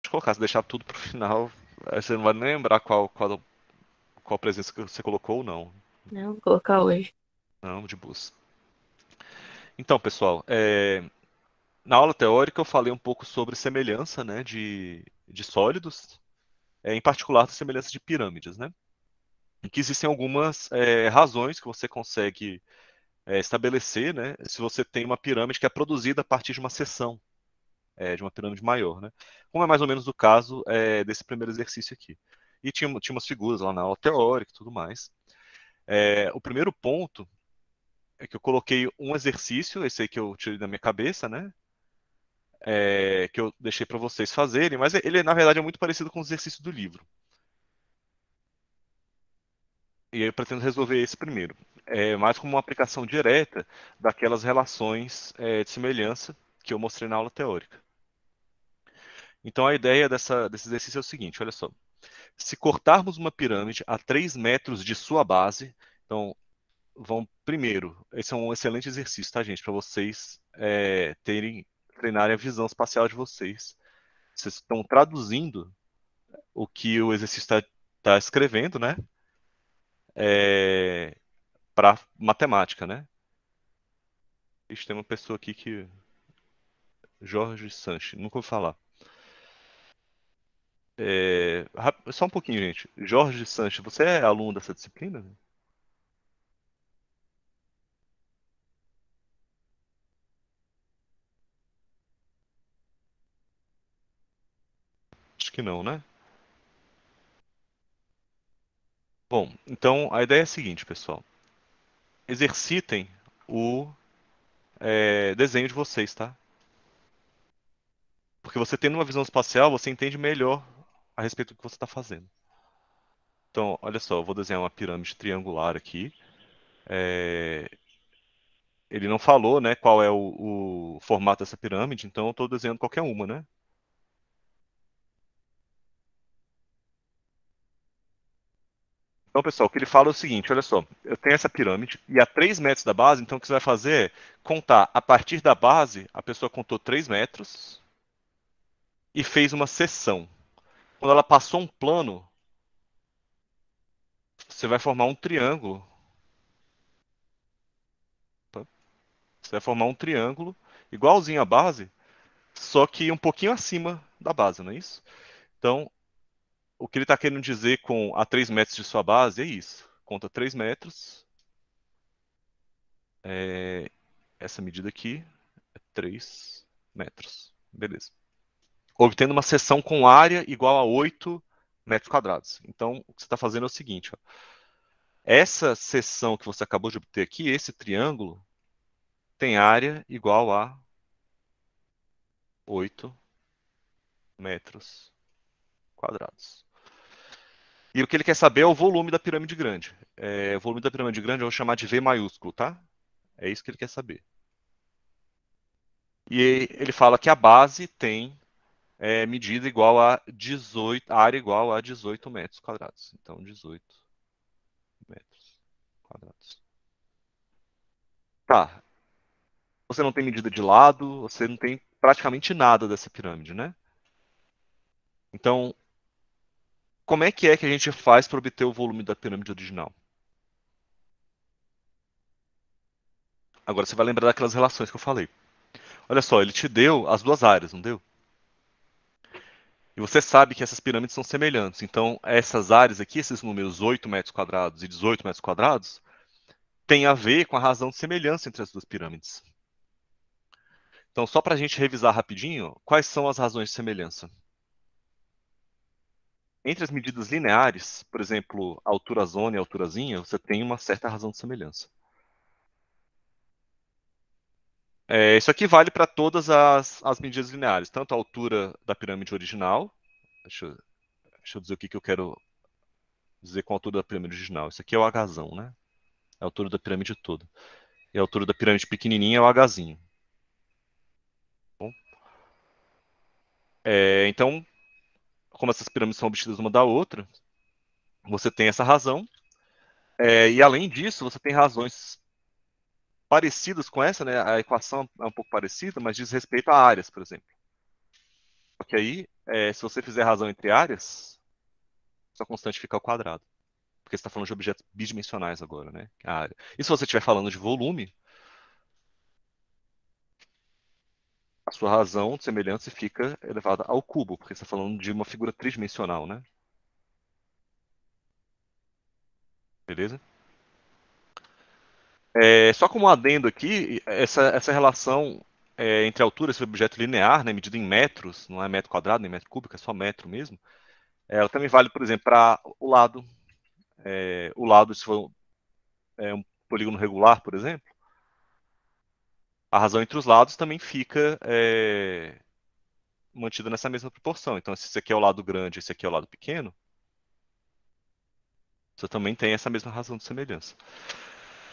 pode colocar, se deixar tudo pro final, aí você não vai nem lembrar qual presença que você colocou ou não. Não, vou colocar hoje. Não, de boas. Então, pessoal, na aula teórica eu falei um pouco sobre semelhança, né, de sólidos, em particular a semelhança de pirâmides, né? E que existem algumas razões que você consegue estabelecer, né, se você tem uma pirâmide que é produzida a partir de uma seção, de uma pirâmide maior, né? Como é mais ou menos o caso desse primeiro exercício aqui. E tinha umas figuras lá na aula teórica e tudo mais. O primeiro ponto é que eu coloquei um exercício, esse aí que eu tirei da minha cabeça, né? Que eu deixei para vocês fazerem, mas ele na verdade é muito parecido com os exercícios do livro. E eu pretendo resolver esse primeiro. Mais como uma aplicação direta daquelas relações de semelhança que eu mostrei na aula teórica. Então a ideia desse exercício é o seguinte, olha só. Se cortarmos uma pirâmide a 3 metros de sua base, então primeiro, esse é um excelente exercício, tá, gente? Para vocês treinarem a visão espacial de vocês. Vocês estão traduzindo o que o exercício está escrevendo, né? Para matemática, né? Ixi, tem uma pessoa aqui que. Jorge Sanches, nunca ouvi falar. Só um pouquinho, gente. Jorge Sanches, você é aluno dessa disciplina? Acho que não, né? Bom, então a ideia é a seguinte, pessoal. Exercitem o desenho de vocês, tá? Porque você tendo uma visão espacial, você entende melhor a respeito do que você está fazendo. Então, olha só, eu vou desenhar uma pirâmide triangular aqui. É, Ele não falou, né, qual é o formato dessa pirâmide, então eu estou desenhando qualquer uma, né? Então, pessoal, o que ele fala é o seguinte, olha só, eu tenho essa pirâmide e a 3 metros da base, então o que você vai fazer é contar a partir da base, a pessoa contou 3 metros e fez uma seção. Quando ela passou um plano, você vai formar um triângulo. Tá? Você vai formar um triângulo igualzinho à base, só que um pouquinho acima da base, não é isso? Então, o que ele está querendo dizer com a 3 metros de sua base é isso. Conta 3 metros. é, Essa medida aqui é 3 metros. Beleza. Obtendo uma seção com área igual a 8 metros quadrados. Então, o que você está fazendo é o seguinte. Ó. Essa seção que você acabou de obter aqui, esse triângulo, tem área igual a 8 metros quadrados. E o que ele quer saber é o volume da pirâmide grande. O volume da pirâmide grande eu vou chamar de V maiúsculo, tá? É isso que ele quer saber. E ele fala que a base tem medida igual a 18, área igual a 18 metros quadrados. Então, 18 metros quadrados. Tá. Você não tem medida de lado, você não tem praticamente nada dessa pirâmide, né? Então, como é que a gente faz para obter o volume da pirâmide original? Agora você vai lembrar daquelas relações que eu falei. Olha só, ele te deu as duas áreas, não deu? E você sabe que essas pirâmides são semelhantes. Então, essas áreas aqui, esses números 8 metros quadrados e 18 metros quadrados, têm a ver com a razão de semelhança entre as duas pirâmides. Então, só para a gente revisar rapidinho, quais são as razões de semelhança? Entre as medidas lineares, por exemplo, a altura zona e a alturazinha, você tem uma certa razão de semelhança. Isso aqui vale para todas as medidas lineares, tanto a altura da pirâmide original, deixa, eu deixa eu dizer o que eu quero dizer com a altura da pirâmide original. Isso aqui é o Hzão, né? É a altura da pirâmide toda. E a altura da pirâmide pequenininha é o Hzinho. Bom, então, como essas pirâmides são obtidas uma da outra, você tem essa razão. E além disso, você tem razões parecidas com essa, né? A equação é um pouco parecida, mas diz respeito a áreas, por exemplo. Porque aí se você fizer razão entre áreas, sua constante fica ao quadrado. Porque você está falando de objetos bidimensionais agora, né? A área. E se você estiver falando de volume, a sua razão de semelhança fica elevada ao cubo, porque você está falando de uma figura tridimensional, né? Beleza? Só como um adendo aqui, essa relação entre altura, esse objeto linear, né, medido em metros, não é metro quadrado nem metro cúbico, é só metro mesmo, ela também vale, por exemplo, para o lado. O lado, se for um polígono regular, por exemplo, a razão entre os lados também fica mantida nessa mesma proporção. Então, se esse aqui é o lado grande e esse aqui é o lado pequeno, você também tem essa mesma razão de semelhança.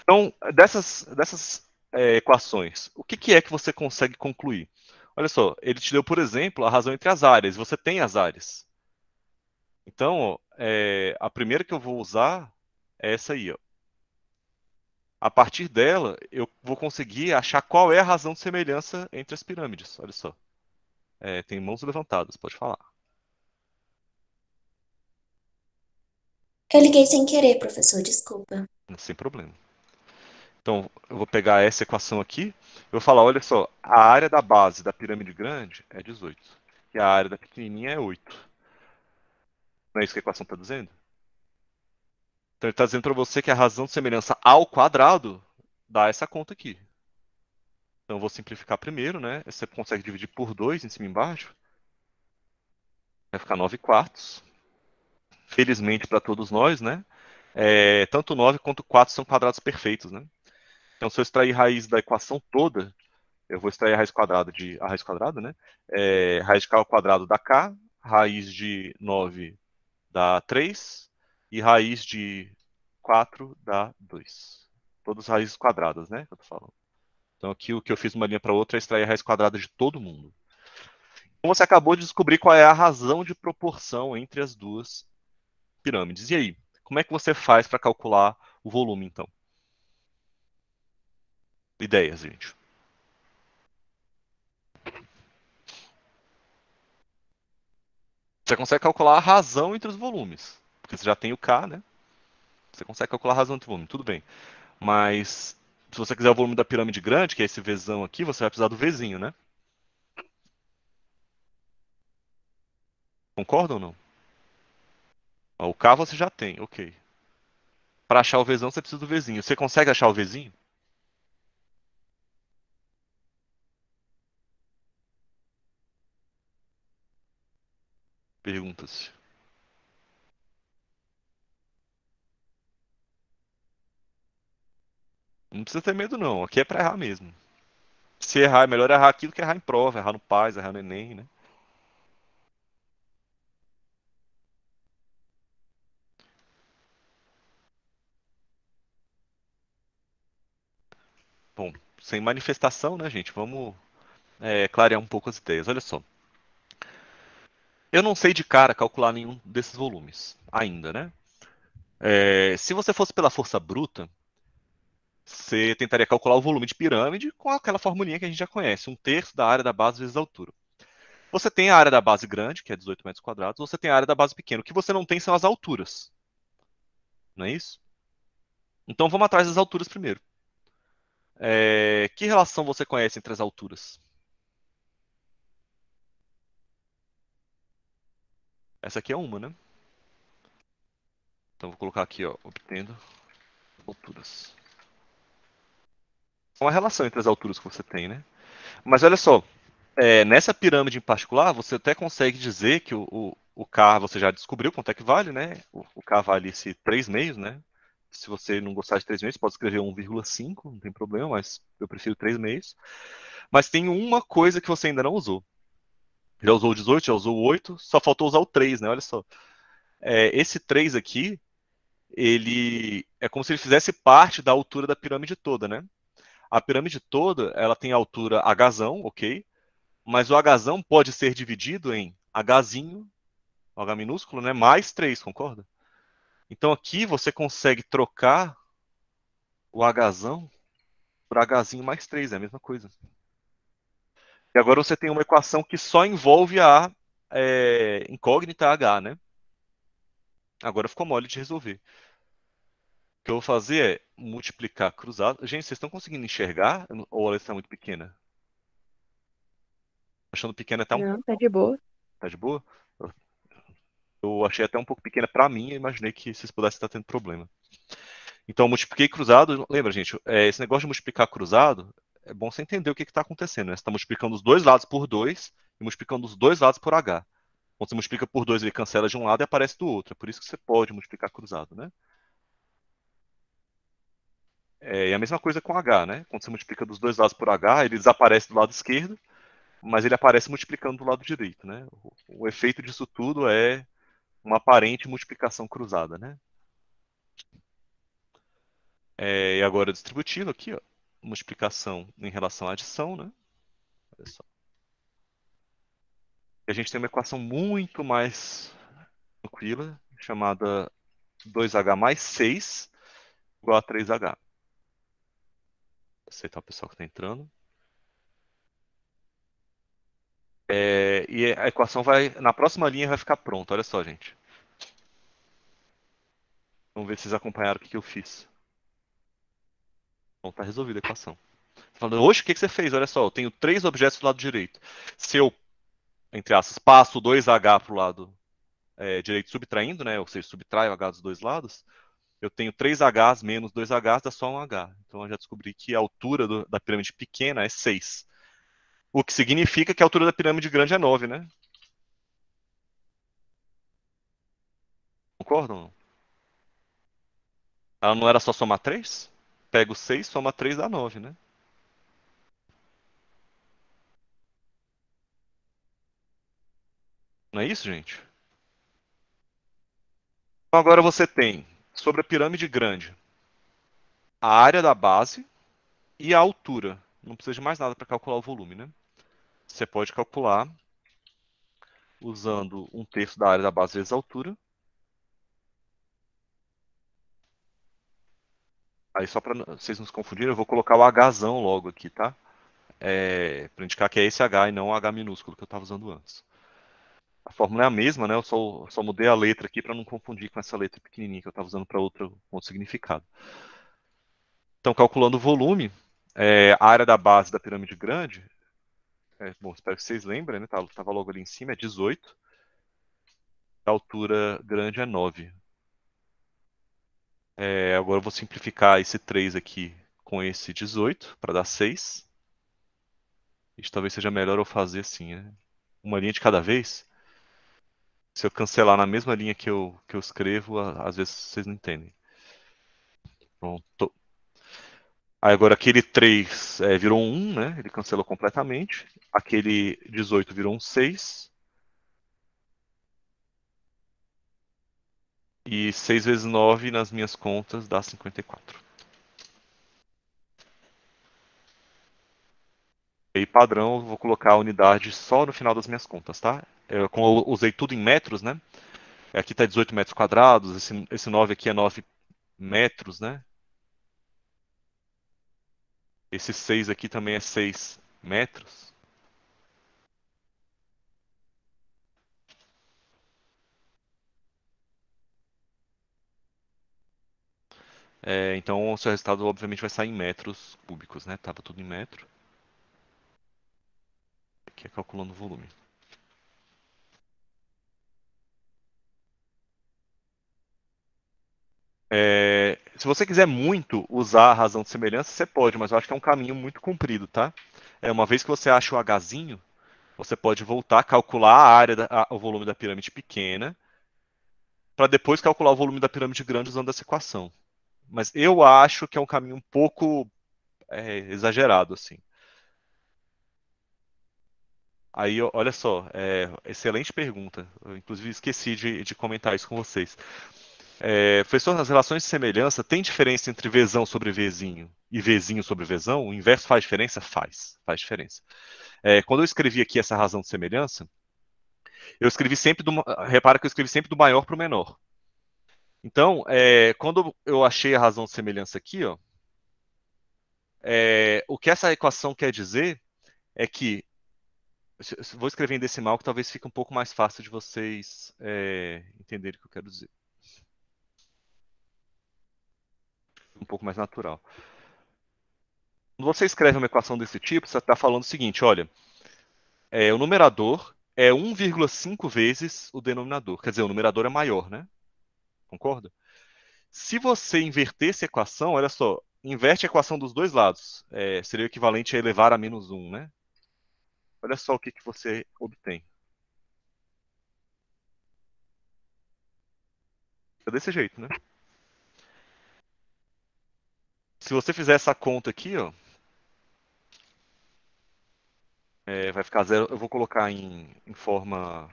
Então, dessas equações, o que é que você consegue concluir? Olha só, ele te deu, por exemplo, a razão entre as áreas. Você tem as áreas. Então, a primeira que eu vou usar é essa aí. Ó. A partir dela, eu vou conseguir achar qual é a razão de semelhança entre as pirâmides. Olha só. Tem mãos levantadas, pode falar. Eu liguei sem querer, professor, desculpa. Sem problema. Então, eu vou pegar essa equação aqui. Eu vou falar, olha só, a área da base da pirâmide grande é 18. E a área da pequenininha é 8. Não é isso que a equação está dizendo? Então ele está dizendo para você que a razão de semelhança ao quadrado dá essa conta aqui. Então eu vou simplificar primeiro, né? Você consegue dividir por 2 em cima e embaixo. Vai ficar 9 quartos. Felizmente para todos nós, né? Tanto 9 quanto 4 são quadrados perfeitos, né? Então se eu extrair raiz da equação toda, eu vou extrair a raiz quadrada, né? Raiz de k ao quadrado dá k, raiz de 9 dá 3 e raiz de 4 dá 2. Todas raízes quadradas, né? Que eu tô falando. Então aqui o que eu fiz uma linha para outra é extrair a raiz quadrada de todo mundo. Então você acabou de descobrir qual é a razão de proporção entre as duas pirâmides. E aí, como é que você faz para calcular o volume, então? Ideias, gente. Você consegue calcular a razão entre os volumes, porque você já tem o K, né? Você consegue calcular a razão entre o volume, tudo bem. Mas se você quiser o volume da pirâmide grande, que é esse Vzão aqui, você vai precisar do Vzinho, né? Concorda ou não? Ó, o K você já tem, ok. Para achar o Vzão, você precisa do Vzinho. Você consegue achar o Vzinho? Pergunta-se. Não precisa ter medo, não. Aqui é pra errar mesmo. Se errar, é melhor errar aquilo que errar em prova, errar no PAS, errar no Enem, né? Bom, sem manifestação, né, gente? Vamos clarear um pouco as ideias. Olha só. Eu não sei de cara calcular nenhum desses volumes, ainda, né? Se você fosse pela força bruta, você tentaria calcular o volume de pirâmide com aquela formulinha que a gente já conhece, um terço da área da base vezes a altura. Você tem a área da base grande, que é 18 metros quadrados, você tem a área da base pequena. O que você não tem são as alturas, não é isso? Então vamos atrás das alturas primeiro. Que relação você conhece entre as alturas? Essa aqui é uma, né? Então vou colocar aqui, ó, obtendo alturas. É uma relação entre as alturas que você tem, né? Mas olha só, nessa pirâmide em particular, você até consegue dizer que o K você já descobriu quanto é que vale, né? O K vale esse 3 meios, né? Se você não gostar de 3 meios, pode escrever 1,5, não tem problema, mas eu prefiro 3 meios. Mas tem uma coisa que você ainda não usou. Já usou o 18, já usou o 8, só faltou usar o 3, né? Olha só. Esse 3 aqui, ele é como se ele fizesse parte da altura da pirâmide toda, né? A pirâmide toda, ela tem altura Hzão, ok? Mas o Hzão pode ser dividido em Hzinho, H minúsculo, né? Mais 3, concorda? Então aqui você consegue trocar o Hzão por Hzinho mais 3, é a mesma coisa. E agora você tem uma equação que só envolve a incógnita H, né? Agora ficou mole de resolver. O que eu vou fazer é multiplicar cruzado. Gente, vocês estão conseguindo enxergar? Ou ela está muito pequena? Achando pequena até um. Não, tá de boa. Tá de boa? Eu achei até um pouco pequena para mim, e imaginei que vocês pudessem estar tendo problema. Então, eu multipliquei cruzado. Lembra, gente, esse negócio de multiplicar cruzado, é bom você entender o que está acontecendo, né? Você está multiplicando os dois lados por 2 e multiplicando os dois lados por H. Quando você multiplica por 2, ele cancela de um lado e aparece do outro. É por isso que você pode multiplicar cruzado, né? E a mesma coisa com H, né? Quando você multiplica dos dois lados por H, ele desaparece do lado esquerdo, mas ele aparece multiplicando do lado direito, né? O efeito disso tudo é uma aparente multiplicação cruzada, né? E agora distributivo aqui, ó. Multiplicação em relação à adição, né? Olha só. E a gente tem uma equação muito mais tranquila, chamada 2H mais 6 igual a 3H. Vou aceitar o pessoal que está entrando. E a equação vai, na próxima linha vai ficar pronta. Olha só, gente. Vamos ver se vocês acompanharam o que eu fiz. Então tá resolvida a equação. Falando, hoje, o que você fez? Olha só, eu tenho três objetos do lado direito. Se eu, entre aspas, passo 2H para o lado direito subtraindo, né? Ou seja, subtraio H dos dois lados, eu tenho 3Hs menos 2Hs, dá só 1H. Então eu já descobri que a altura da pirâmide pequena é 6. O que significa que a altura da pirâmide grande é 9, né? Concordam? Ela não era só somar 3? Pega o 6, soma 3, dá 9, né? Não é isso, gente? Então agora você tem, sobre a pirâmide grande, a área da base e a altura. Não precisa de mais nada para calcular o volume, né? Você pode calcular usando 1/3 da área da base vezes a altura. Aí só para vocês não se confundirem, eu vou colocar o Hzão logo aqui, tá? Para indicar que é esse H e não o H minúsculo que eu estava usando antes. A fórmula é a mesma, né? Eu só mudei a letra aqui para não confundir com essa letra pequenininha que eu estava usando para outro significado. Então, calculando o volume, a área da base da pirâmide grande, bom, espero que vocês lembrem, né? Tava logo ali em cima, é 18. A altura grande é 9. Agora eu vou simplificar esse 3 aqui com esse 18 para dar 6. Isso talvez seja melhor eu fazer assim, né? Uma linha de cada vez. Se eu cancelar na mesma linha que eu escrevo, às vezes vocês não entendem. Pronto. Aí agora aquele 3 virou um 1, né? Ele cancelou completamente. Aquele 18 virou um 6. E 6 vezes 9 nas minhas contas dá 54. E aí, padrão, eu vou colocar a unidade só no final das minhas contas, tá? Como eu usei tudo em metros, né? Aqui está 18 metros quadrados, esse 9 aqui é 9 metros, né? Esse 6 aqui também é 6 metros. Então o seu resultado obviamente vai sair em metros cúbicos, né? Tava tudo em metro. Aqui é calculando o volume. Se você quiser muito usar a razão de semelhança, você pode, mas eu acho que é um caminho muito comprido, tá? Uma vez que você acha o Hzinho, você pode voltar a calcular a área, o volume da pirâmide pequena, para depois calcular o volume da pirâmide grande usando essa equação. Mas eu acho que é um caminho um pouco exagerado, assim. Aí, olha só, excelente pergunta. Eu, inclusive, esqueci de comentar isso com vocês. Professor, nas relações de semelhança, tem diferença entre Vzão sobre Vzinho e Vzinho sobre Vzão? O inverso faz diferença? Faz diferença. Quando eu escrevi aqui essa razão de semelhança, eu escrevi sempre repara que eu escrevi sempre do maior para o menor. Então, quando eu achei a razão de semelhança aqui, ó, o que essa equação quer dizer é que Vou escrever em decimal que talvez fique um pouco mais fácil de vocês entenderem o que eu quero dizer. Um pouco mais natural. Quando você escreve uma equação desse tipo, você está falando o seguinte: olha, o numerador é 1,5 vezes o denominador. Quer dizer, o numerador é maior, né? Concorda? Se você inverter essa equação, olha só, inverte a equação dos dois lados. Seria o equivalente a elevar a menos 1, né? Olha só o que você obtém. É desse jeito, né? Se você fizer essa conta aqui, ó, vai ficar zero. Eu vou colocar em forma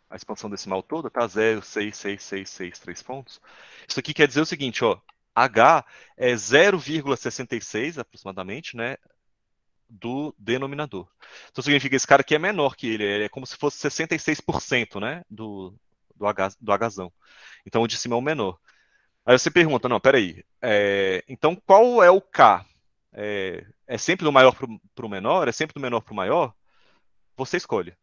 a expansão decimal toda, tá? 0,66663 pontos. Isso aqui quer dizer o seguinte, ó. H é 0,66 aproximadamente, né? Do denominador. Então significa que esse cara aqui é menor que ele é como se fosse 66%, né? Do Hzão. Então o de cima é o menor. Aí você pergunta, não, peraí. Então qual é o K? É sempre do maior para o menor? É sempre do menor para o maior? Você escolhe.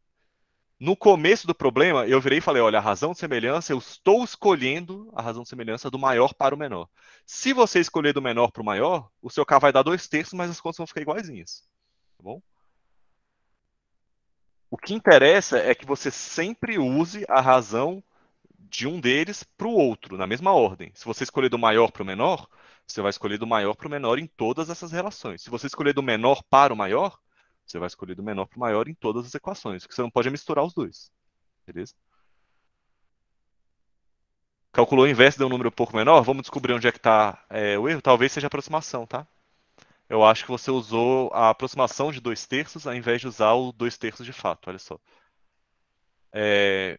No começo do problema, eu virei e falei: olha, a razão de semelhança, eu estou escolhendo a razão de semelhança do maior para o menor. Se você escolher do menor para o maior, o seu K vai dar 2/3, mas as contas vão ficar iguaizinhas. Tá bom? O que interessa é que você sempre use a razão de um deles para o outro, na mesma ordem. Se você escolher do maior para o menor, você vai escolher do maior para o menor em todas essas relações. Se você escolher do menor para o maior, você vai escolher do menor para o maior em todas as equações. O que você não pode é misturar os dois. Beleza? Calculou o inverso, deu um número um pouco menor. Vamos descobrir onde é que está o erro. Talvez seja a aproximação, tá? Eu acho que você usou a aproximação de 2/3 ao invés de usar o 2/3 de fato. Olha só.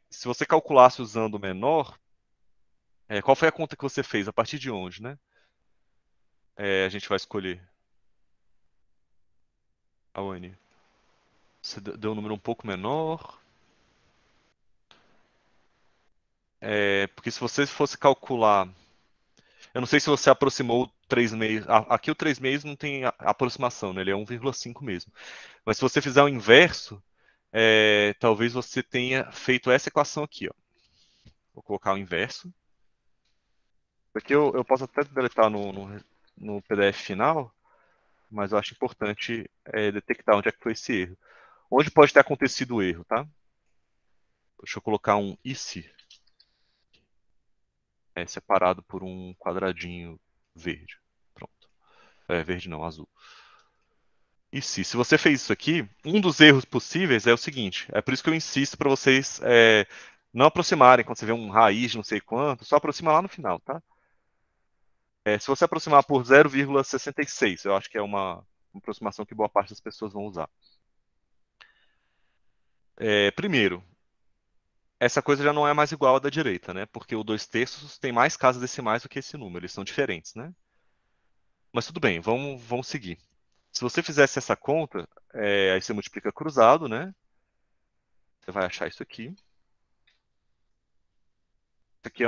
Se você calculasse usando o menor, qual foi a conta que você fez? A partir de onde, né? A gente vai escolher a Uni. Você deu um número um pouco menor. Porque se você fosse calcular. Eu não sei se você aproximou 3/6. Aqui o 3/6 não tem aproximação, né? Ele é 1,5 mesmo. Mas se você fizer o inverso, talvez você tenha feito essa equação aqui, ó. Vou colocar o inverso. Aqui eu posso até deletar no PDF final, mas eu acho importante detectar onde é que foi esse erro. Onde pode ter acontecido o erro, tá? Deixa eu colocar um e se separado por um quadradinho verde. Pronto. Verde não, azul. E se você fez isso aqui, um dos erros possíveis é o seguinte, é por isso que eu insisto para vocês não aproximarem quando você vê um raiz de não sei quanto, só aproxima lá no final, tá? Se você aproximar por 0,66, eu acho que é uma aproximação que boa parte das pessoas vão usar. Primeiro, essa coisa já não é mais igual à da direita, né? Porque o 2/3 tem mais casas decimais do que esse número, eles são diferentes, né? Mas tudo bem, vamos seguir. Se você fizesse essa conta, aí você multiplica cruzado, né? Você vai achar isso aqui. Isso aqui é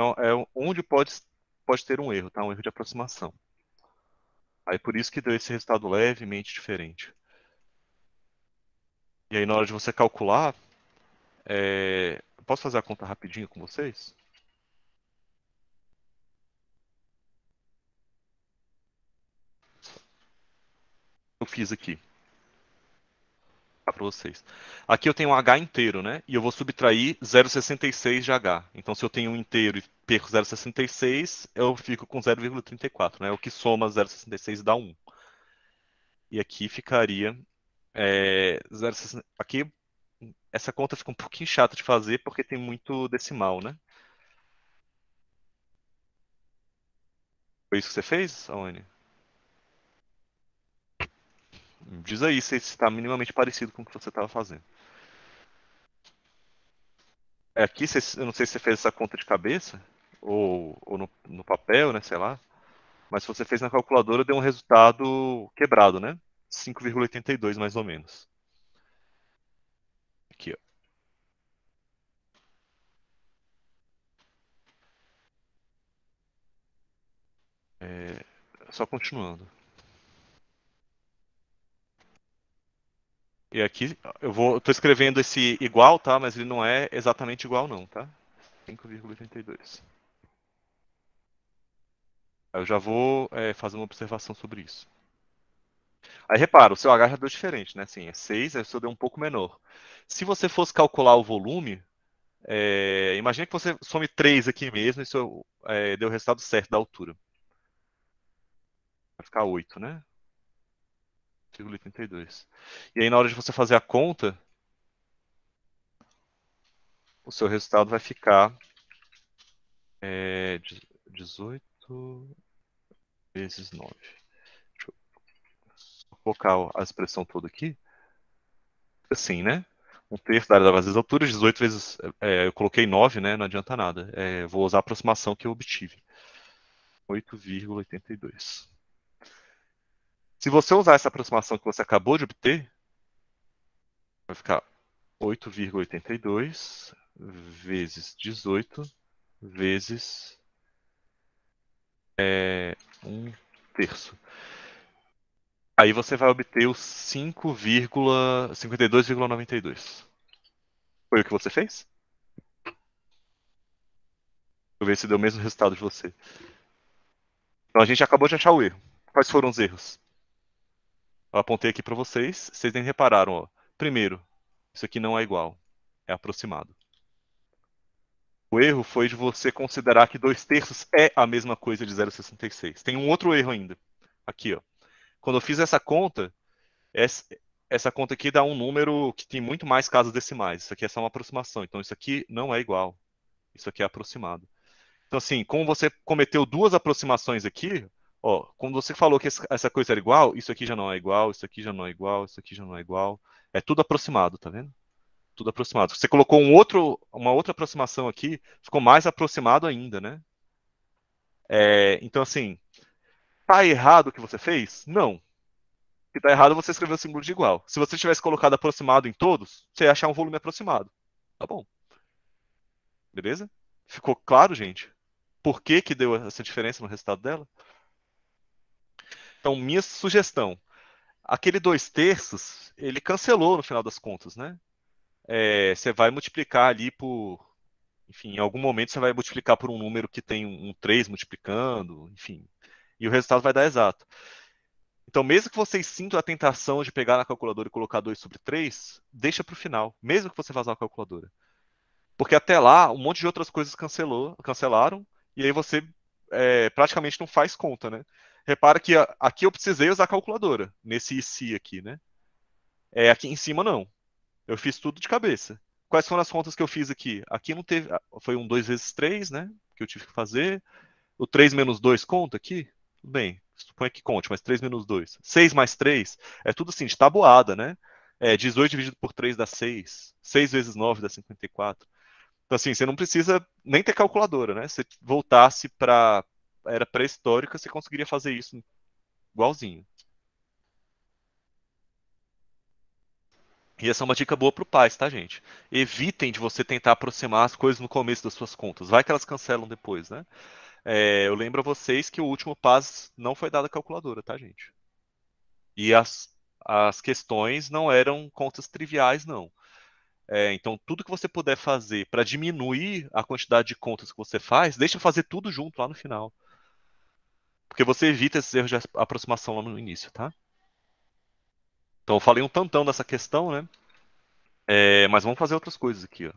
onde pode ter um erro, tá? Um erro de aproximação. Aí por isso que deu esse resultado levemente diferente. E aí na hora de você calcular, posso fazer a conta rapidinho com vocês? Eu fiz aqui, para vocês. Aqui eu tenho um H inteiro, né? E eu vou subtrair 0,66 de H. Então se eu tenho um inteiro e perco 0,66, eu fico com 0,34, né? O que soma 0,66 dá 1. E aqui ficaria 0,60. Aqui essa conta fica um pouquinho chata de fazer porque tem muito decimal, né? Foi isso que você fez, Aone? Diz aí se está minimamente parecido com o que você estava fazendo. Aqui, eu não sei se você fez essa conta de cabeça ou no papel, né? Sei lá. Mas se você fez na calculadora, deu um resultado quebrado, né? 5,82 mais ou menos. Aqui, ó. Só continuando. E aqui eu tô escrevendo esse igual, tá? Mas ele não é exatamente igual não, tá? 5,82. Aí eu já vou fazer uma observação sobre isso. Aí repara, o seu H já deu diferente, né? Assim, é 6, aí o seu deu um pouco menor. Se você fosse calcular o volume, imagina que você some 3 aqui mesmo e isso deu o resultado certo da altura. Vai ficar 8, né? 0,82. E aí na hora de você fazer a conta, o seu resultado vai ficar 18 vezes 9. Deixa eu colocar a expressão toda aqui. Assim, né? Um terço da área das alturas, 18 vezes. Eu coloquei 9, né? Não adianta nada. Vou usar a aproximação que eu obtive. 8,82. Se você usar essa aproximação que você acabou de obter, vai ficar 8,82 vezes 18 vezes 1 terço. Aí você vai obter o 5,52,92. Foi o que você fez? Deixa eu ver se deu o mesmo resultado de você. Então a gente acabou de achar o erro. Quais foram os erros? Eu apontei aqui para vocês, vocês nem repararam, ó. Primeiro, isso aqui não é igual, é aproximado. O erro foi de você considerar que 2 terços é a mesma coisa de 0,66. Tem um outro erro ainda. Aqui, ó. Quando eu fiz essa conta, essa conta aqui dá um número que tem muito mais casas decimais. Isso aqui é só uma aproximação. Então isso aqui não é igual. Isso aqui é aproximado. Então, assim, como você cometeu duas aproximações aqui, ó, quando você falou que essa coisa era igual, isso aqui já não é igual, isso aqui já não é igual, isso aqui já não é igual. É tudo aproximado, tá vendo? Tudo aproximado. Você colocou uma outra aproximação aqui, ficou mais aproximado ainda, né? Então, assim, tá errado o que você fez? Não. O que tá errado é você escrever o símbolo de igual. Se você tivesse colocado aproximado em todos, você ia achar um volume aproximado. Tá bom. Beleza? Ficou claro, gente? Por que que deu essa diferença no resultado dela? Então, minha sugestão. Aquele 2 terços, ele cancelou no final das contas, né? Você vai multiplicar ali por. Enfim, em algum momento você vai multiplicar por um número que tem um 3 multiplicando, enfim. E o resultado vai dar exato. Então, mesmo que vocês sintam a tentação de pegar na calculadora e colocar 2 sobre 3, deixa para o final, mesmo que você vá usar a calculadora. Porque até lá, um monte de outras coisas cancelaram, e aí você praticamente não faz conta, né? Repara que aqui eu precisei usar a calculadora, nesse IC aqui, né? Aqui em cima não. Eu fiz tudo de cabeça. Quais foram as contas que eu fiz aqui? Aqui não teve. Foi um 2 vezes 3, né? Que eu tive que fazer. O 3 menos 2 conta aqui? Tudo bem, suponha que conte, mas 3 menos 2. 6 mais 3 é tudo assim, de tabuada, né? 18 dividido por 3 dá 6. 6 vezes 9 dá 54. Então, assim, você não precisa nem ter calculadora, né? Se voltasse para era pré-histórica, você conseguiria fazer isso igualzinho. E essa é uma dica boa para o pais, tá, gente? Evitem de você tentar aproximar as coisas no começo das suas contas. Vai que elas cancelam depois, né? Eu lembro a vocês que o último PAS não foi dado a calculadora, tá, gente? E as questões não eram contas triviais, não. Então, tudo que você puder fazer para diminuir a quantidade de contas que você faz, deixa fazer tudo junto lá no final. Porque você evita esses erros de aproximação lá no início, tá? Então, eu falei um tantão dessa questão, né? Mas vamos fazer outras coisas aqui, ó.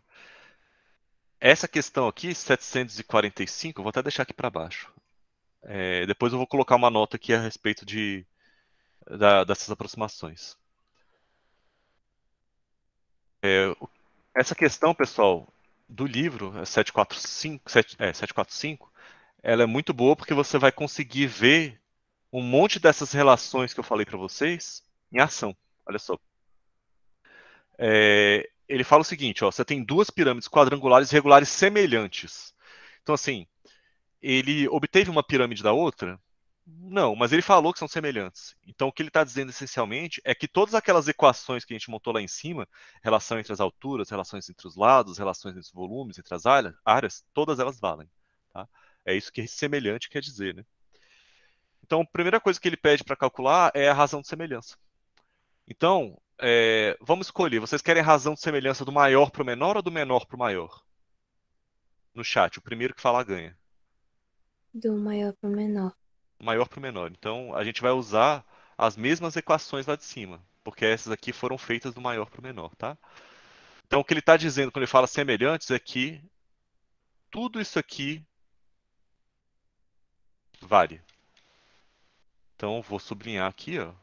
Essa questão aqui, 745, eu vou até deixar aqui para baixo. Depois eu vou colocar uma nota aqui a respeito dessas aproximações. Essa questão, pessoal, do livro 745, ela é muito boa porque você vai conseguir ver um monte dessas relações que eu falei para vocês em ação. Olha só. Ele fala o seguinte, ó, você tem duas pirâmides quadrangulares regulares semelhantes. Então, assim, ele obteve uma pirâmide da outra? Não, mas ele falou que são semelhantes. Então, o que ele está dizendo essencialmente é que todas aquelas equações que a gente montou lá em cima, relação entre as alturas, relações entre os lados, relações entre os volumes, entre as áreas, todas elas valem. Tá? É isso que semelhante quer dizer, né? Então, a primeira coisa que ele pede para calcular é a razão de semelhança. Então, Vamos escolher. Vocês querem razão de semelhança do maior para o menor ou do menor para o maior? No chat, o primeiro que falar ganha. Do maior pro menor. Maior para o menor. Então, a gente vai usar as mesmas equações lá de cima, porque essas aqui foram feitas do maior para o menor, tá? Então, o que ele está dizendo quando ele fala semelhantes é que tudo isso aqui vale. Então, vou sublinhar aqui, ó,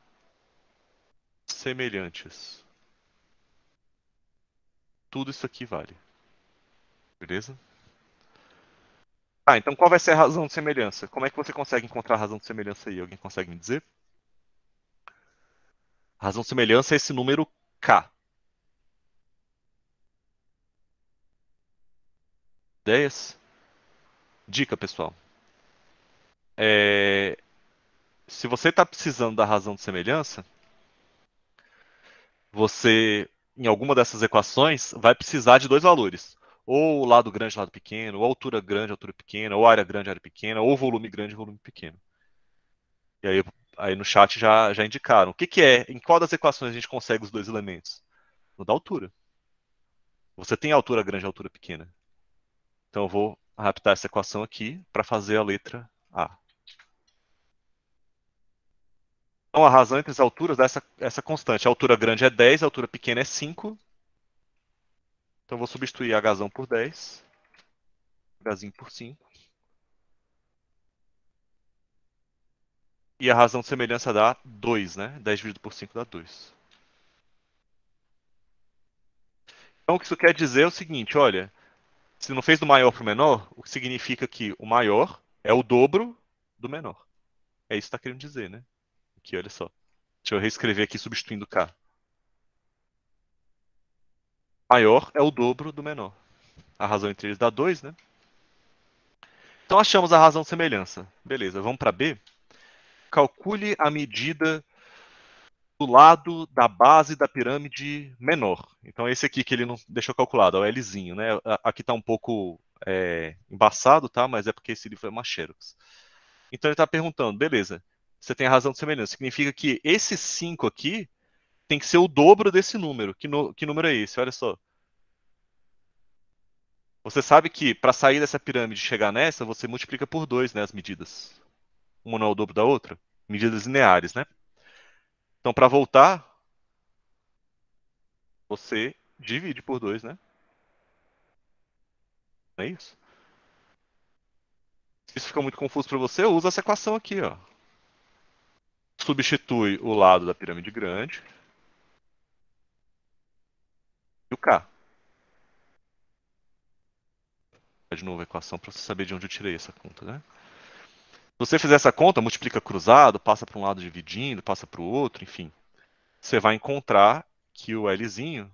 semelhantes. Tudo isso aqui vale. Beleza? Então qual vai ser a razão de semelhança? Como é que você consegue encontrar a razão de semelhança aí? Alguém consegue me dizer? A razão de semelhança é esse número K. Ideias? Dica, pessoal. Se você está precisando da razão de semelhança, você, em alguma dessas equações, vai precisar de dois valores. Ou o lado grande, lado pequeno, ou altura grande, altura pequena, ou área grande, área pequena, ou volume grande, volume pequeno. E aí no chat já indicaram. O que que é? Em qual das equações a gente consegue os dois elementos? No da altura. Você tem altura grande e altura pequena. Então eu vou adaptar essa equação aqui para fazer a letra A. Então a razão entre as alturas dá essa constante. A altura grande é 10, a altura pequena é 5. Então eu vou substituir Hzão por 10, Hzinho por 5. E a razão de semelhança dá 2, né? 10 dividido por 5 dá 2. Então o que isso quer dizer é o seguinte, olha, se não fez do maior para o menor, o que significa que o maior é o dobro do menor. É isso que está querendo dizer, né? Aqui, olha só. Deixa eu reescrever aqui substituindo K. Maior é o dobro do menor. A razão entre eles dá 2, né? Então achamos a razão de semelhança. Beleza, vamos para B. Calcule a medida do lado da base da pirâmide menor. Então esse aqui que ele não deixou calculado, é o Lzinho, né? Aqui está um pouco embaçado, tá? Mas é porque esse livro é uma Xerox. Então ele está perguntando, beleza, você tem a razão de semelhança. Significa que esse 5 aqui tem que ser o dobro desse número. Que número é esse? Olha só. Você sabe que para sair dessa pirâmide e chegar nessa, você multiplica por 2, né, as medidas. Uma não é o dobro da outra. Medidas lineares, né? Então, para voltar, você divide por 2, né? Não é isso? Se isso fica muito confuso para você, usa essa equação aqui, ó. Substitui o lado da pirâmide grande e o K. De novo a equação para você saber de onde eu tirei essa conta, né? Se você fizer essa conta, multiplica cruzado, passa para um lado dividindo, passa para o outro, enfim. Você vai encontrar que o Lzinho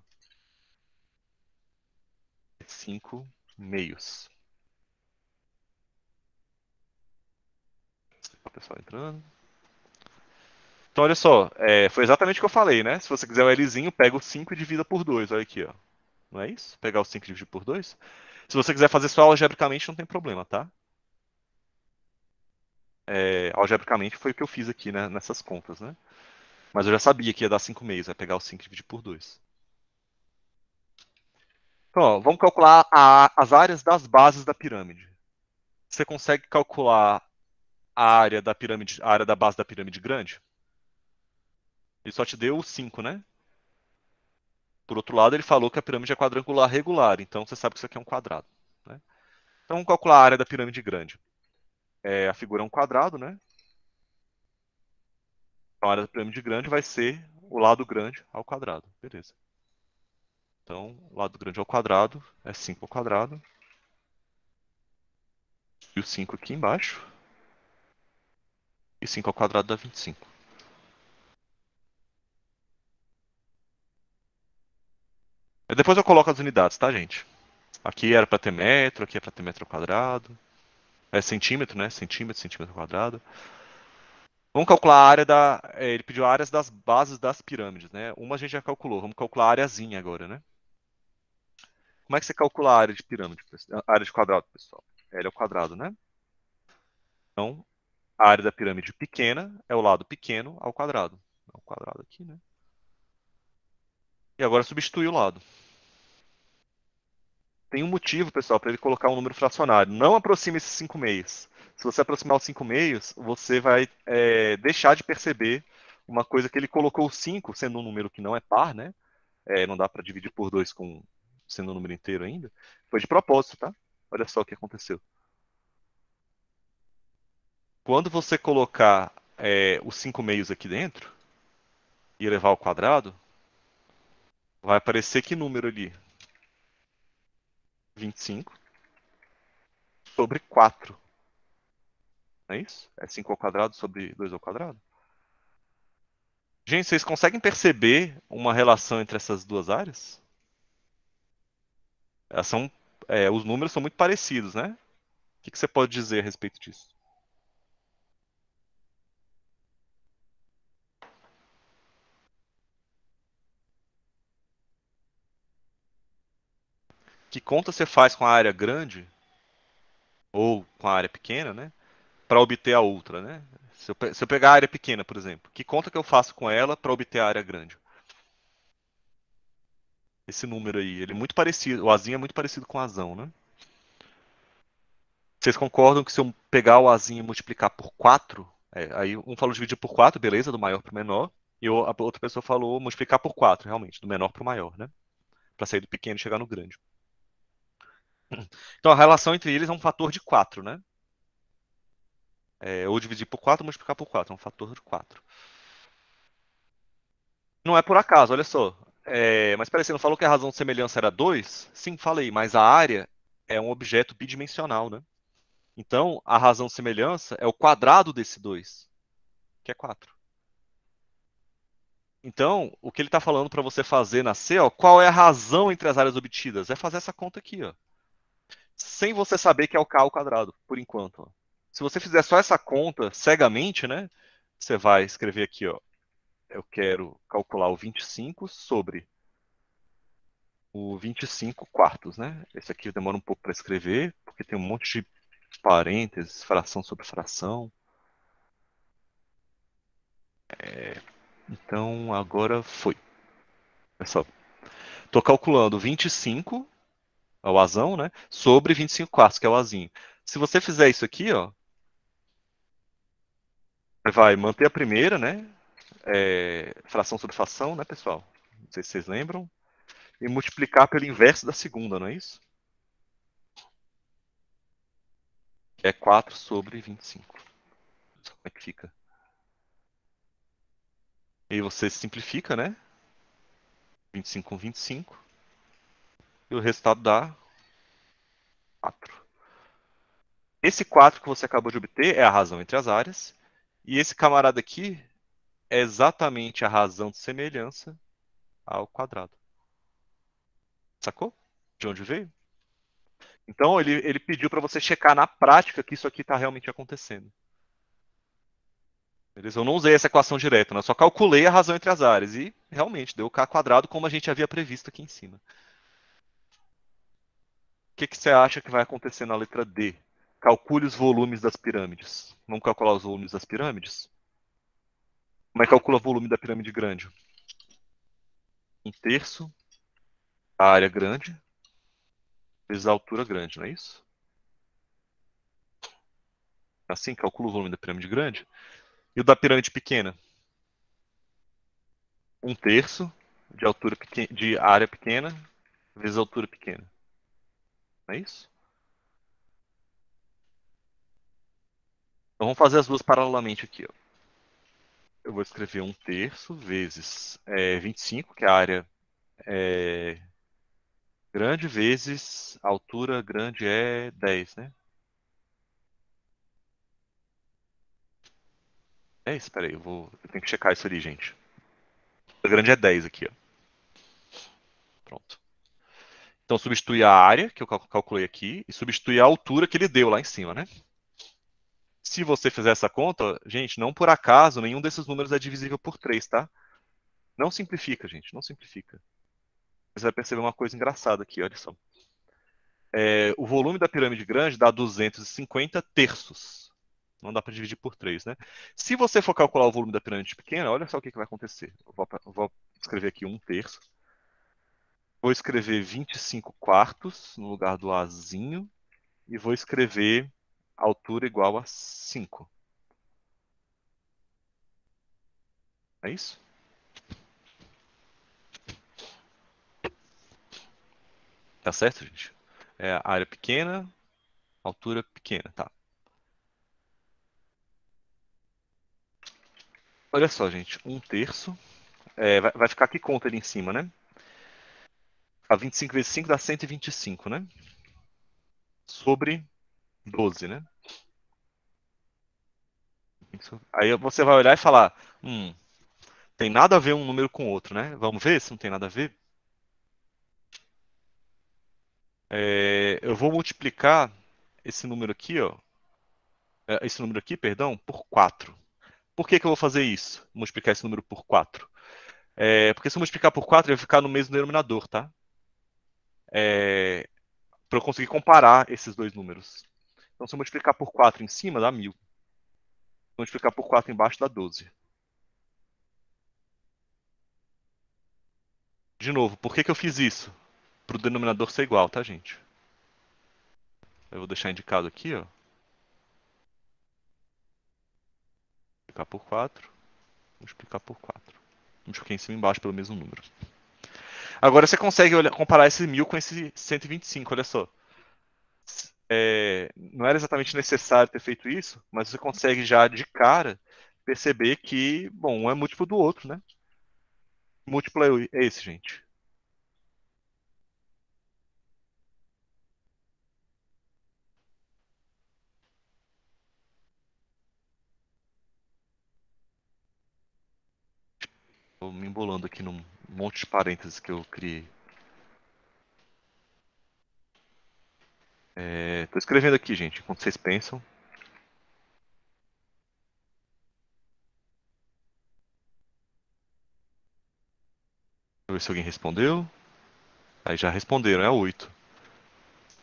é 5 meios. O pessoal entrando. Então, olha só, foi exatamente o que eu falei, né? Se você quiser o Lzinho, pega o 5 e divida por 2. Olha aqui, ó. Não é isso? Pegar o 5 e dividir por 2. Se você quiser fazer só algebricamente, não tem problema, tá? Algebricamente foi o que eu fiz aqui, né, nessas contas, né? Mas eu já sabia que ia dar 5 meios, vai pegar o 5 e dividir por 2. Então, ó, vamos calcular as áreas das bases da pirâmide. Você consegue calcular a área da pirâmide, a área da base da pirâmide grande? Ele só te deu o 5, né? Por outro lado, ele falou que a pirâmide é quadrangular regular, então você sabe que isso aqui é um quadrado, né? Então vamos calcular a área da pirâmide grande. A figura é um quadrado, né? Então a área da pirâmide grande vai ser o lado grande ao quadrado. Beleza. Então, o lado grande ao quadrado é 5 ao quadrado. E o 5 aqui embaixo. E 5 ao quadrado dá 25. E depois eu coloco as unidades, tá, gente? Aqui era para ter metro, aqui é para ter metro ao quadrado. É centímetro, né? Centímetro, centímetro ao quadrado. Vamos calcular a área da. Ele pediu áreas das bases das pirâmides, né? Uma a gente já calculou. Vamos calcular a areazinha agora, né? Como é que você calcula a área de pirâmide? A área de quadrado, pessoal? L ao quadrado, né? Então, a área da pirâmide pequena é o lado pequeno ao quadrado. Ao quadrado aqui, né? E agora substitui o lado. Tem um motivo, pessoal, para ele colocar um número fracionário. Não aproxime esses 5 meios. Se você aproximar os 5 meios, você vai deixar de perceber uma coisa que ele colocou o 5, sendo um número que não é par, né? Não dá para dividir por 2 sendo um número inteiro ainda. Foi de propósito, tá? Olha só o que aconteceu. Quando você colocar os 5 meios aqui dentro e elevar ao quadrado, vai aparecer que número ali? 25 sobre 4. Não é isso? É 5 ao quadrado sobre 2 ao quadrado? Gente, vocês conseguem perceber uma relação entre essas duas áreas? Elas são, os números são muito parecidos, né? O que você pode dizer a respeito disso? Que conta você faz com a área grande ou com a área pequena, né? Para obter a outra, né? Se eu pegar a área pequena, por exemplo, que conta que eu faço com ela para obter a área grande? Esse número aí, ele é muito parecido, o azinho é muito parecido com o azão, né? Vocês concordam que se eu pegar o azinho e multiplicar por 4, aí um falou dividir por 4, beleza, do maior para o menor, e a outra pessoa falou multiplicar por 4, realmente, do menor para o maior, né? Para sair do pequeno e chegar no grande. Então a relação entre eles é um fator de 4, né? Ou dividir por 4 ou multiplicar por 4, é um fator de 4. Não é por acaso, olha só. Mas peraí, você não falou que a razão de semelhança era 2? Sim, falei, mas a área é um objeto bidimensional, né? Então, a razão de semelhança é o quadrado desse 2, que é 4. Então, o que ele está falando para você fazer na C, ó, qual é a razão entre as áreas obtidas? É fazer essa conta aqui, ó, sem você saber que é o K ao quadrado, por enquanto. Ó. Se você fizer só essa conta cegamente, né, você vai escrever aqui, ó, eu quero calcular o 25 sobre o 25 quartos, né? Esse aqui demora um pouco para escrever, porque tem um monte de parênteses, fração sobre fração. Então, agora foi. Pessoal, estou calculando 25, é o azão, né? Sobre 25 quartos, que é o azinho. Se você fizer isso aqui, ó, você vai manter a primeira, né? Fração sobre fração, né, pessoal? Não sei se vocês lembram. E multiplicar pelo inverso da segunda, não é isso? Que é 4 sobre 25. Como é que fica? E aí você simplifica, né? 25 com 25. E o resultado dá 4. Esse 4 que você acabou de obter é a razão entre as áreas. E esse camarada aqui é exatamente a razão de semelhança ao quadrado. Sacou? De onde veio? Então ele pediu para você checar na prática que isso aqui está realmente acontecendo. Beleza? Eu não usei essa equação direta, né? Eu só calculei a razão entre as áreas. E realmente deu K quadrado como a gente havia previsto aqui em cima. O que você acha que vai acontecer na letra D? Calcule os volumes das pirâmides. Vamos calcular os volumes das pirâmides? Como é que calcula o volume da pirâmide grande? 1/3 a área grande vezes a altura grande, não é isso? Assim, calcula o volume da pirâmide grande. E o da pirâmide pequena? 1/3 de altura de área pequena vezes a altura pequena. Não é isso? Então vamos fazer as duas paralelamente aqui. Ó. Eu vou escrever 1/3 vezes 25, que é a área grande, vezes a altura grande é 10, né? É isso, peraí, eu tenho que checar isso ali, gente. A altura grande é 10 aqui, ó. Pronto. Então substitui a área, que eu calculei aqui, e substitui a altura que ele deu lá em cima, né? Se você fizer essa conta, gente, não por acaso nenhum desses números é divisível por 3, tá? Não simplifica, gente, não simplifica. Você vai perceber uma coisa engraçada aqui, olha só. O volume da pirâmide grande dá 250 terços. Não dá para dividir por 3, né? Se você for calcular o volume da pirâmide pequena, olha só o que vai acontecer. Eu vou escrever aqui 1/3 Vou escrever 25 quartos no lugar do Azinho e vou escrever altura igual a 5. É isso? Tá certo, gente? É a área pequena, altura pequena, tá? Olha só, gente, 1/3. Vai ficar que conta ali em cima, né? A 25 vezes 5 dá 125, né? Sobre 12, né? Aí você vai olhar e falar, tem nada a ver um número com o outro, né? Vamos ver se não tem nada a ver? Eu vou multiplicar esse número aqui, ó, esse número aqui, perdão, por 4. Por que que eu vou fazer isso? Multiplicar esse número por 4? Porque se eu multiplicar por 4, ele vai ficar no mesmo denominador, tá? Para eu conseguir comparar esses dois números. Então, se eu multiplicar por 4 em cima, dá 1000. Multiplicar por 4 embaixo dá 12. De novo, por que que eu fiz isso? Para o denominador ser igual, tá, gente? Eu vou deixar indicado aqui, ó. Multiplicar por 4. Multiplicar por 4. Multipliquei em cima e embaixo pelo mesmo número. Agora você consegue comparar esse 1000 com esse 125, olha só. Não era exatamente necessário ter feito isso, mas você consegue já de cara perceber que, bom, um é múltiplo do outro, né? Múltiplo é esse, gente. Estou me embolando aqui num monte de parênteses que eu criei. Estou escrevendo aqui, gente, enquanto vocês pensam. Deixa eu ver se alguém respondeu. Aí já responderam, é 8.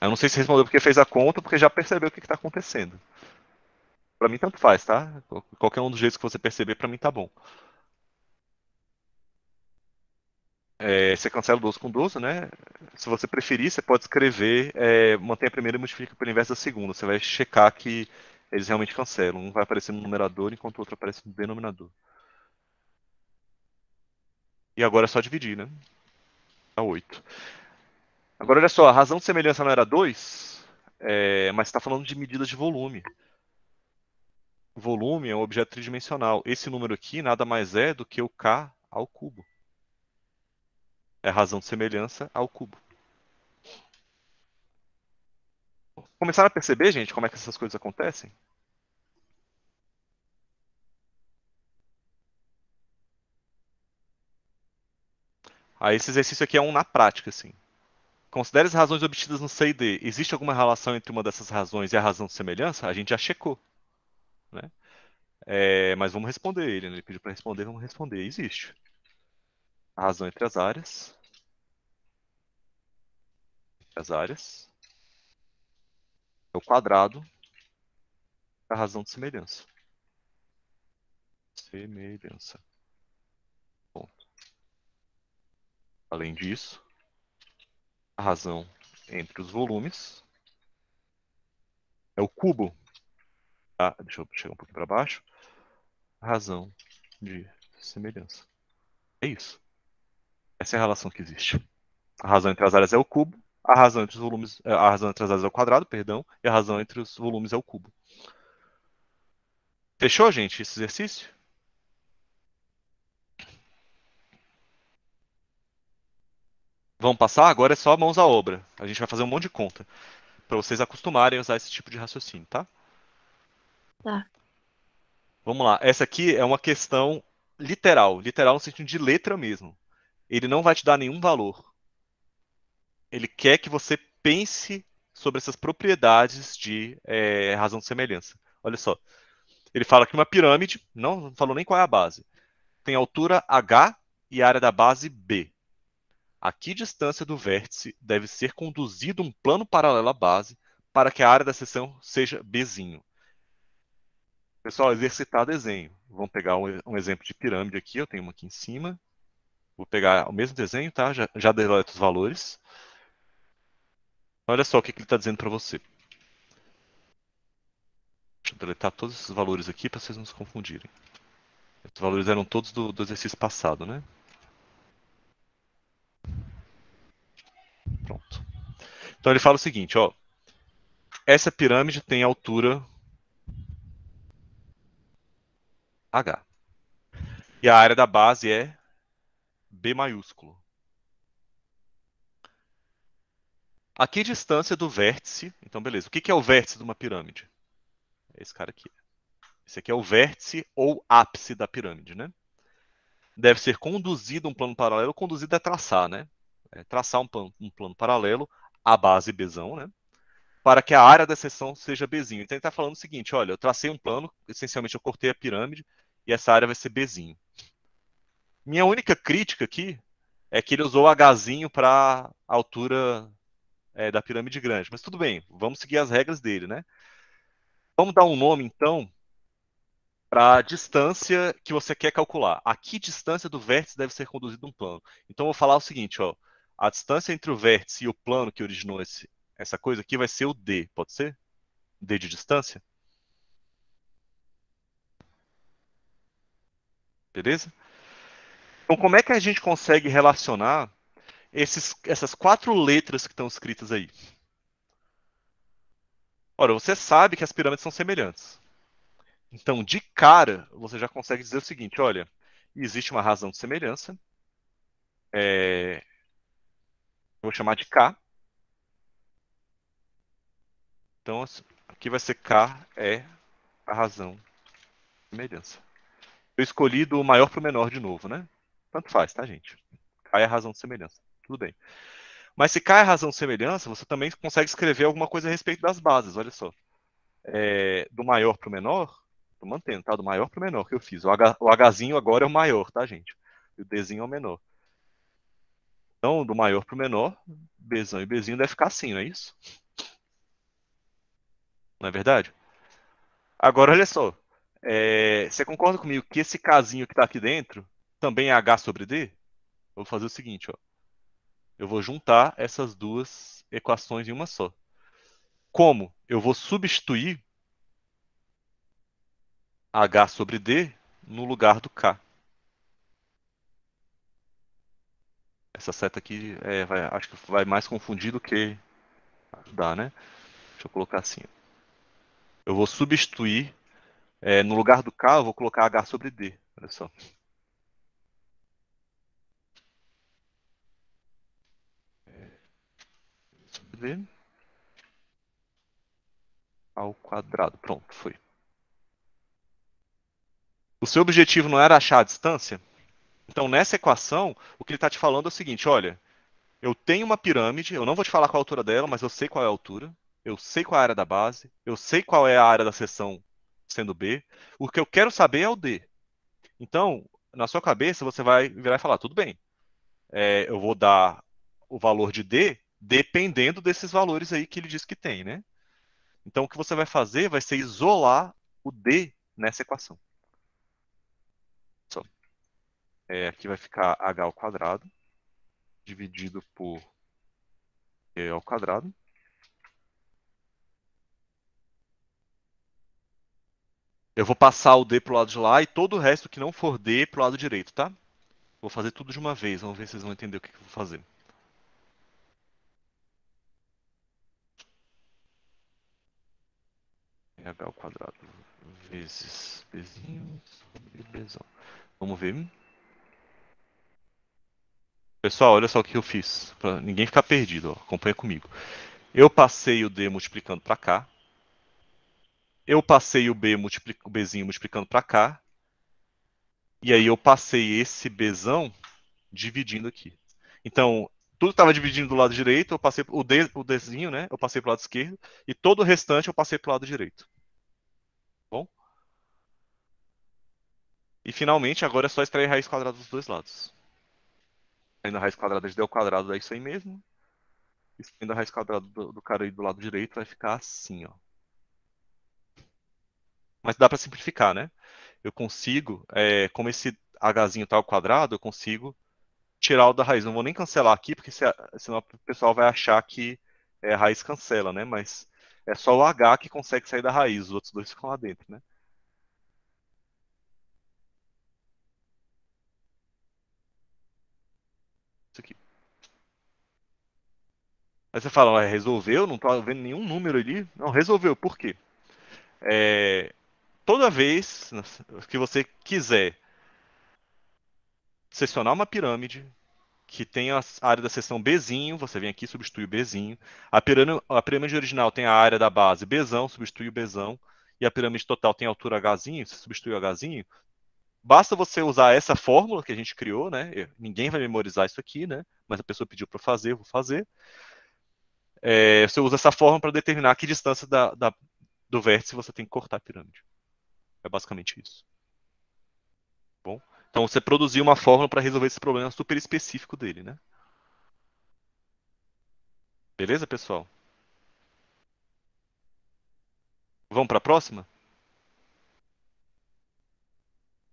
Eu não sei se respondeu porque fez a conta ou porque já percebeu o que está acontecendo. Pra mim, tanto faz, tá? Qualquer um dos jeitos que você perceber, pra mim tá bom. Você cancela o 12 com 12, né? Se você preferir, você pode escrever, mantém a primeira e multiplica pelo inverso da segunda. Você vai checar que eles realmente cancelam. Um vai aparecer no numerador, enquanto o outro aparece no denominador. E agora é só dividir, né? Dá 8. Agora, olha só, a razão de semelhança não era 2, mas está falando de medidas de volume. O volume é um objeto tridimensional. Esse número aqui nada mais é do que o k ao cubo. É a razão de semelhança ao cubo. Começaram a perceber, gente, como é que essas coisas acontecem? Aí esse exercício aqui é um na prática, assim. Considere as razões obtidas no C e D. Existe alguma relação entre uma dessas razões e a razão de semelhança? A gente já checou, né? Mas vamos responder ele, né? Ele pediu para responder, vamos responder. Existe. A razão entre as áreas é o quadrado da razão de semelhança. Semelhança. Ponto. Além disso, a razão entre os volumes é o cubo. Tá? Deixa eu chegar um pouquinho para baixo. A razão de semelhança. É isso. Essa é a relação que existe. A razão entre as áreas é o cubo, a razão entre os volumes, a razão entre as áreas é o quadrado, perdão, e a razão entre os volumes é o cubo. Fechou, gente, esse exercício? Vamos passar? Agora é só mãos à obra. A gente vai fazer um monte de conta para vocês acostumarem a usar esse tipo de raciocínio, tá? Tá. Vamos lá. Essa aqui é uma questão literal, literal no sentido de letra mesmo. Ele não vai te dar nenhum valor. Ele quer que você pense sobre essas propriedades de razão de semelhança. Olha só. Ele fala que uma pirâmide, não falou nem qual é a base, tem altura h e área da base b. A que distância do vértice deve ser conduzido um plano paralelo à base para que a área da seção seja bzinho? Pessoal, exercitar desenho. Vamos pegar um exemplo de pirâmide aqui. Eu tenho uma aqui em cima. Vou pegar o mesmo desenho, tá? Já deleto os valores. Olha só o que ele está dizendo para você. Deixa eu deletar todos esses valores aqui para vocês não se confundirem. Os valores eram todos do exercício passado, né? Pronto. Então ele fala o seguinte, ó. Essa pirâmide tem altura H. E a área da base é B maiúsculo. A que distância do vértice... Então, beleza. O que é o vértice de uma pirâmide? É esse cara aqui. Esse aqui é o vértice ou ápice da pirâmide, né? Deve ser conduzido um plano paralelo. Conduzido é traçar, né? É traçar um plano paralelo à base Bzão, né? Para que a área da seção seja Bzinho. Então ele está falando o seguinte, olha, eu tracei um plano, essencialmente eu cortei a pirâmide, e essa área vai ser Bzinho. Minha única crítica aqui é que ele usou Hzinho para a altura da pirâmide grande. Mas tudo bem, vamos seguir as regras dele, né? Vamos dar um nome, então, para a distância que você quer calcular. A que distância do vértice deve ser conduzido um plano? Então, eu vou falar o seguinte, ó. A distância entre o vértice e o plano que originou essa coisa aqui vai ser o D, pode ser? D de distância? Beleza? Então, como é que a gente consegue relacionar essas 4 letras que estão escritas aí? Ora, você sabe que as pirâmides são semelhantes. Então, de cara, você já consegue dizer o seguinte: olha, existe uma razão de semelhança, vou chamar de K. Então, aqui vai ser K é a razão de semelhança. Eu escolhi do maior para o menor de novo, né? Tanto faz, tá, gente? K é a razão de semelhança. Tudo bem. Mas se K é a razão de semelhança, você também consegue escrever alguma coisa a respeito das bases, olha só. Do maior para o menor, tô mantendo, tá? Do maior para o menor que eu fiz. O Hzinho agora é o maior, tá, gente? E o Dzinho é o menor. Então, do maior para o menor, Bzão e Bzinho deve ficar assim, não é isso? Não é verdade? Agora, olha só. Você concorda comigo que esse casinho que está aqui dentro também é H sobre D? Eu vou fazer o seguinte, ó. Eu vou juntar essas duas equações em uma só. Como? Eu vou substituir H sobre D no lugar do K. Essa seta aqui acho que vai mais confundir do que ajudar, né? Deixa eu colocar assim. Eu vou substituir, no lugar do K, eu vou colocar H sobre D. Olha só. D ao quadrado. Pronto, foi. O seu objetivo não era achar a distância? Então, nessa equação, o que ele está te falando é o seguinte: olha, eu tenho uma pirâmide, eu não vou te falar qual a altura dela, mas eu sei qual é a altura, eu sei qual é a área da base, eu sei qual é a área da seção sendo B. O que eu quero saber é o D. Então, na sua cabeça, você vai virar e falar: tudo bem, eu vou dar o valor de D dependendo desses valores aí que ele diz que tem, né? Então, o que você vai fazer vai ser isolar o D nessa equação. Só. Aqui vai ficar H ao quadrado, dividido por E ao quadrado. Eu vou passar o D pro lado de lá e todo o resto que não for D pro lado direito, tá? Vou fazer tudo de uma vez, vamos ver se vocês vão entender o que eu vou fazer. H ao quadrado vezes Bzinho sobre Bzão. Vamos ver. Pessoal, olha só o que eu fiz, para ninguém ficar perdido, ó. Acompanha comigo. Eu passei o D multiplicando para cá. Eu passei o o Bzinho multiplicando para cá. E aí eu passei esse Bzão dividindo aqui. Então, tudo estava dividindo do lado direito, eu passei o Dzinho, né? Eu passei para o lado esquerdo. E todo o restante eu passei para o lado direito. Bom? E finalmente, agora é só extrair raiz quadrada dos dois lados. Extraindo a raiz quadrada de D ao quadrado é isso aí mesmo. Extraindo a raiz quadrada do cara aí do lado direito vai ficar assim, ó. Mas dá para simplificar, né? Eu consigo, como esse Hzinho está ao quadrado, eu consigo tirar o da raiz. Não vou nem cancelar aqui, porque senão o pessoal vai achar que a raiz cancela, né? Mas é só o H que consegue sair da raiz, os outros dois ficam lá dentro, né? Isso aqui. Aí você fala, resolveu? Não tô vendo nenhum número ali. Não, resolveu. Por quê? Toda vez que você quiser seccionar uma pirâmide que tem a área da seção Bzinho, você vem aqui e substitui o Bzinho. A pirâmide original tem a área da base Bzão, substitui o Bzão. E a pirâmide total tem a altura Hzinho, você substitui o Hzinho. Basta você usar essa fórmula que a gente criou, né? Ninguém vai memorizar isso aqui, né? Mas a pessoa pediu para fazer, eu vou fazer. Você usa essa fórmula para determinar que distância do vértice você tem que cortar a pirâmide. É basicamente isso. Bom, então você produziu uma fórmula para resolver esse problema super específico dele, né? Beleza, pessoal? Vamos para a próxima?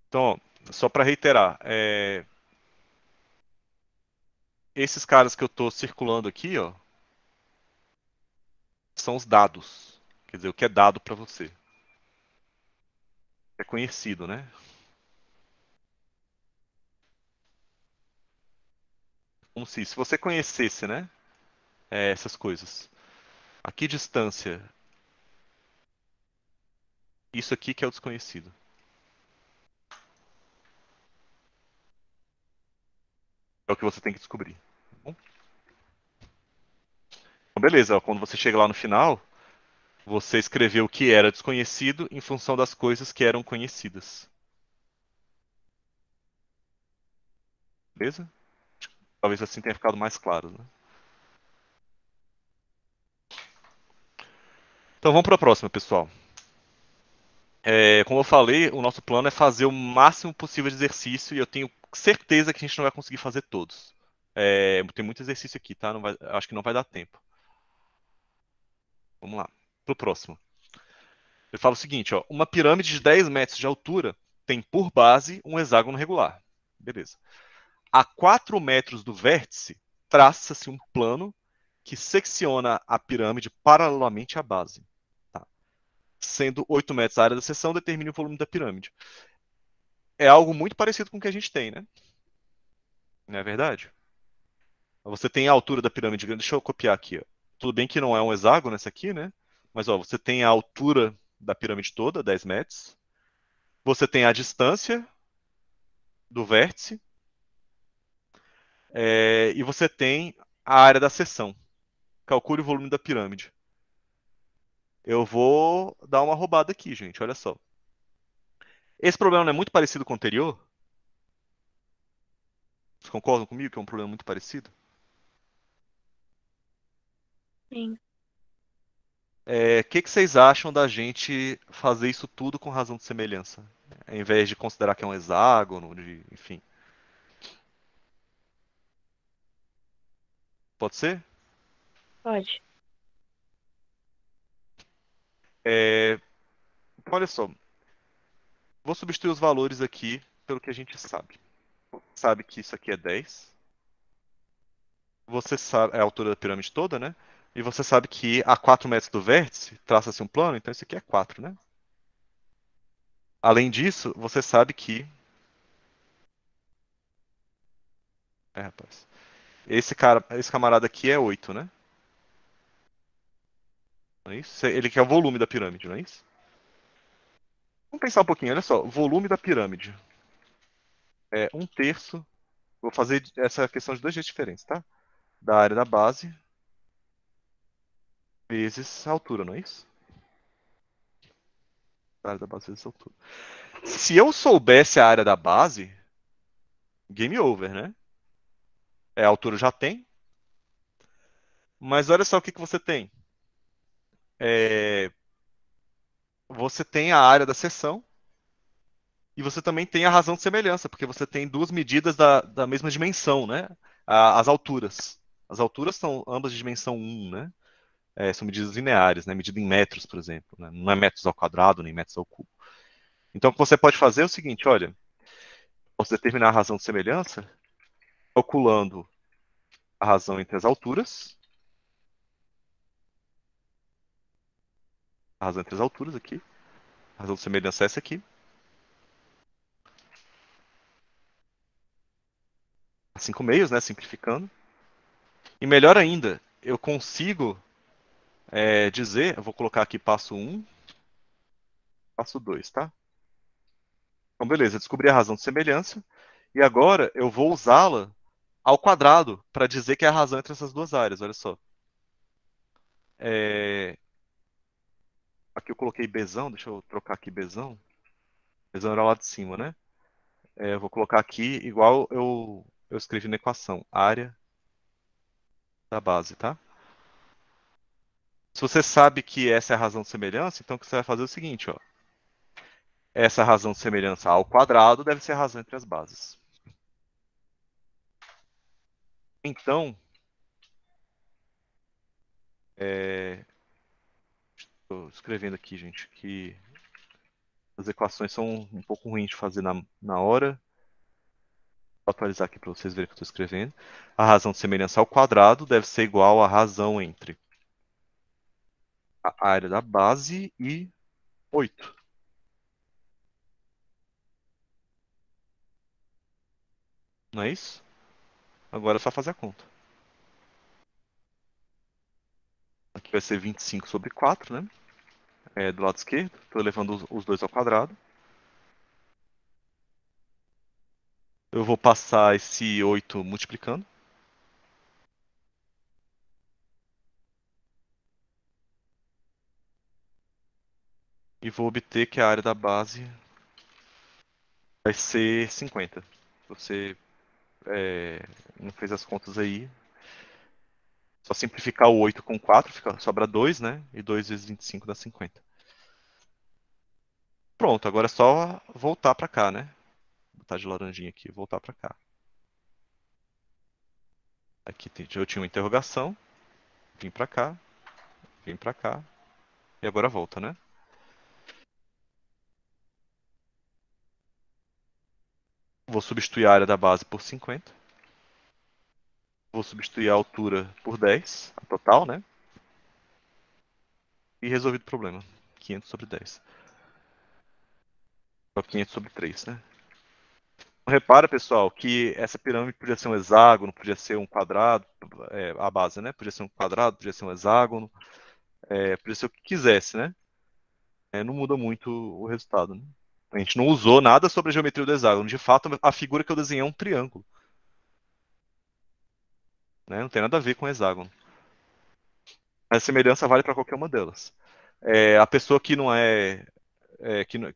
Então, ó, só para reiterar, esses caras que eu estou circulando aqui, ó, são os dados. Quer dizer, o que é dado para você. É conhecido, né? Como se você conhecesse, né? Essas coisas. A que distância? Isso aqui que é o desconhecido. É o que você tem que descobrir. Tá bom? Então, beleza, ó, quando você chega lá no final, você escreveu o que era desconhecido em função das coisas que eram conhecidas. Beleza? Talvez assim tenha ficado mais claro, né? Então vamos para a próxima, pessoal. Como eu falei, o nosso plano é fazer o máximo possível de exercício e eu tenho certeza que a gente não vai conseguir fazer todos. Tem muito exercício aqui, tá? Acho que não vai dar tempo. Vamos lá, pro próximo. Ele fala o seguinte, ó, uma pirâmide de 10 metros de altura tem por base um hexágono regular. Beleza. A 4 metros do vértice, traça-se um plano que secciona a pirâmide paralelamente à base. Tá? Sendo 8 metros a área da seção, determine o volume da pirâmide. É algo muito parecido com o que a gente tem, né? Não é verdade? Você tem a altura da pirâmide grande. Deixa eu copiar aqui. Ó. Tudo bem que não é um hexágono essa aqui, né? Mas ó, você tem a altura da pirâmide toda, 10 metros. Você tem a distância do vértice. E você tem a área da seção. Calcule o volume da pirâmide. Eu vou dar uma roubada aqui, gente. Olha só. Esse problema não é muito parecido com o anterior? Vocês concordam comigo que é um problema muito parecido? Sim. Que vocês acham da gente fazer isso tudo com razão de semelhança? Ao invés de considerar que é um hexágono, enfim. Pode ser? Pode. Olha só. Vou substituir os valores aqui pelo que a gente sabe. Sabe que isso aqui é 10. Você sabe, é a altura da pirâmide toda, né? E você sabe que a 4 metros do vértice traça-se um plano, então isso aqui é 4, né? Além disso, você sabe que. Rapaz. Esse camarada aqui é 8, né? Não é isso? Ele quer o volume da pirâmide, não é isso? Vamos pensar um pouquinho, olha só. Volume da pirâmide é 1/3. Vou fazer essa questão de dois jeitos diferentes, tá? Da área da base vezes a altura, não é isso? Da área da base vezes a altura. Se eu soubesse a área da base, game over, né? A altura já tem. Mas olha só o que você tem. Você tem a área da seção e você também tem a razão de semelhança, porque você tem duas medidas da mesma dimensão, né? As alturas. As alturas são ambas de dimensão 1, né? São medidas lineares, né? Medida em metros, por exemplo. Né? Não é metros ao quadrado, nem metros ao cubo. Então, o que você pode fazer é o seguinte, olha, posso determinar a razão de semelhança calculando a razão entre as alturas. A razão entre as alturas aqui. A razão de semelhança é essa aqui. As 5 meios, né? Simplificando. E melhor ainda, eu consigo dizer, eu vou colocar aqui passo 1, passo 2, tá? Então, beleza, eu descobri a razão de semelhança. E agora eu vou usá-la ao quadrado para dizer que é a razão entre essas duas áreas. Olha só. É, aqui eu coloquei Bzão, deixa eu trocar aqui Bzão. Bzão era lá de cima, né? Eu vou colocar aqui igual eu escrevi na equação, área da base, tá? Se você sabe que essa é a razão de semelhança, então o que você vai fazer é o seguinte, ó. Essa razão de semelhança ao quadrado deve ser a razão entre as bases. Então, estou escrevendo aqui, gente, que as equações são um pouco ruins de fazer na hora. Vou atualizar aqui para vocês verem o que eu estou escrevendo. A razão de semelhança ao quadrado deve ser igual à razão entre a área da base e 8. Não é isso? Agora é só fazer a conta. Aqui vai ser 25 sobre 4, né? Do lado esquerdo. Estou levando os dois ao quadrado. Eu vou passar esse 8 multiplicando. E vou obter que a área da base vai ser 50. Você não fez as contas aí. Só simplificar o 8 com 4, sobra 2, né? E 2 vezes 25 dá 50. Pronto, agora é só voltar para cá, né? Botar de laranjinha aqui, voltar para cá. Aqui eu tinha uma interrogação, vim para cá, vim para cá, e agora volta, né? Vou substituir a área da base por 50. Vou substituir a altura por 10, a total, né? E resolvido o problema. 500 sobre 10. Só 500 sobre 3, né? Repara, pessoal, que essa pirâmide podia ser um hexágono, podia ser um quadrado, a base, né? Podia ser um quadrado, podia ser um hexágono, podia ser o que quisesse, né? Não muda muito o resultado, né? A gente não usou nada sobre a geometria do hexágono. De fato, a figura que eu desenhei é um triângulo, né? Não tem nada a ver com hexágono. A semelhança vale para qualquer uma delas. A pessoa que não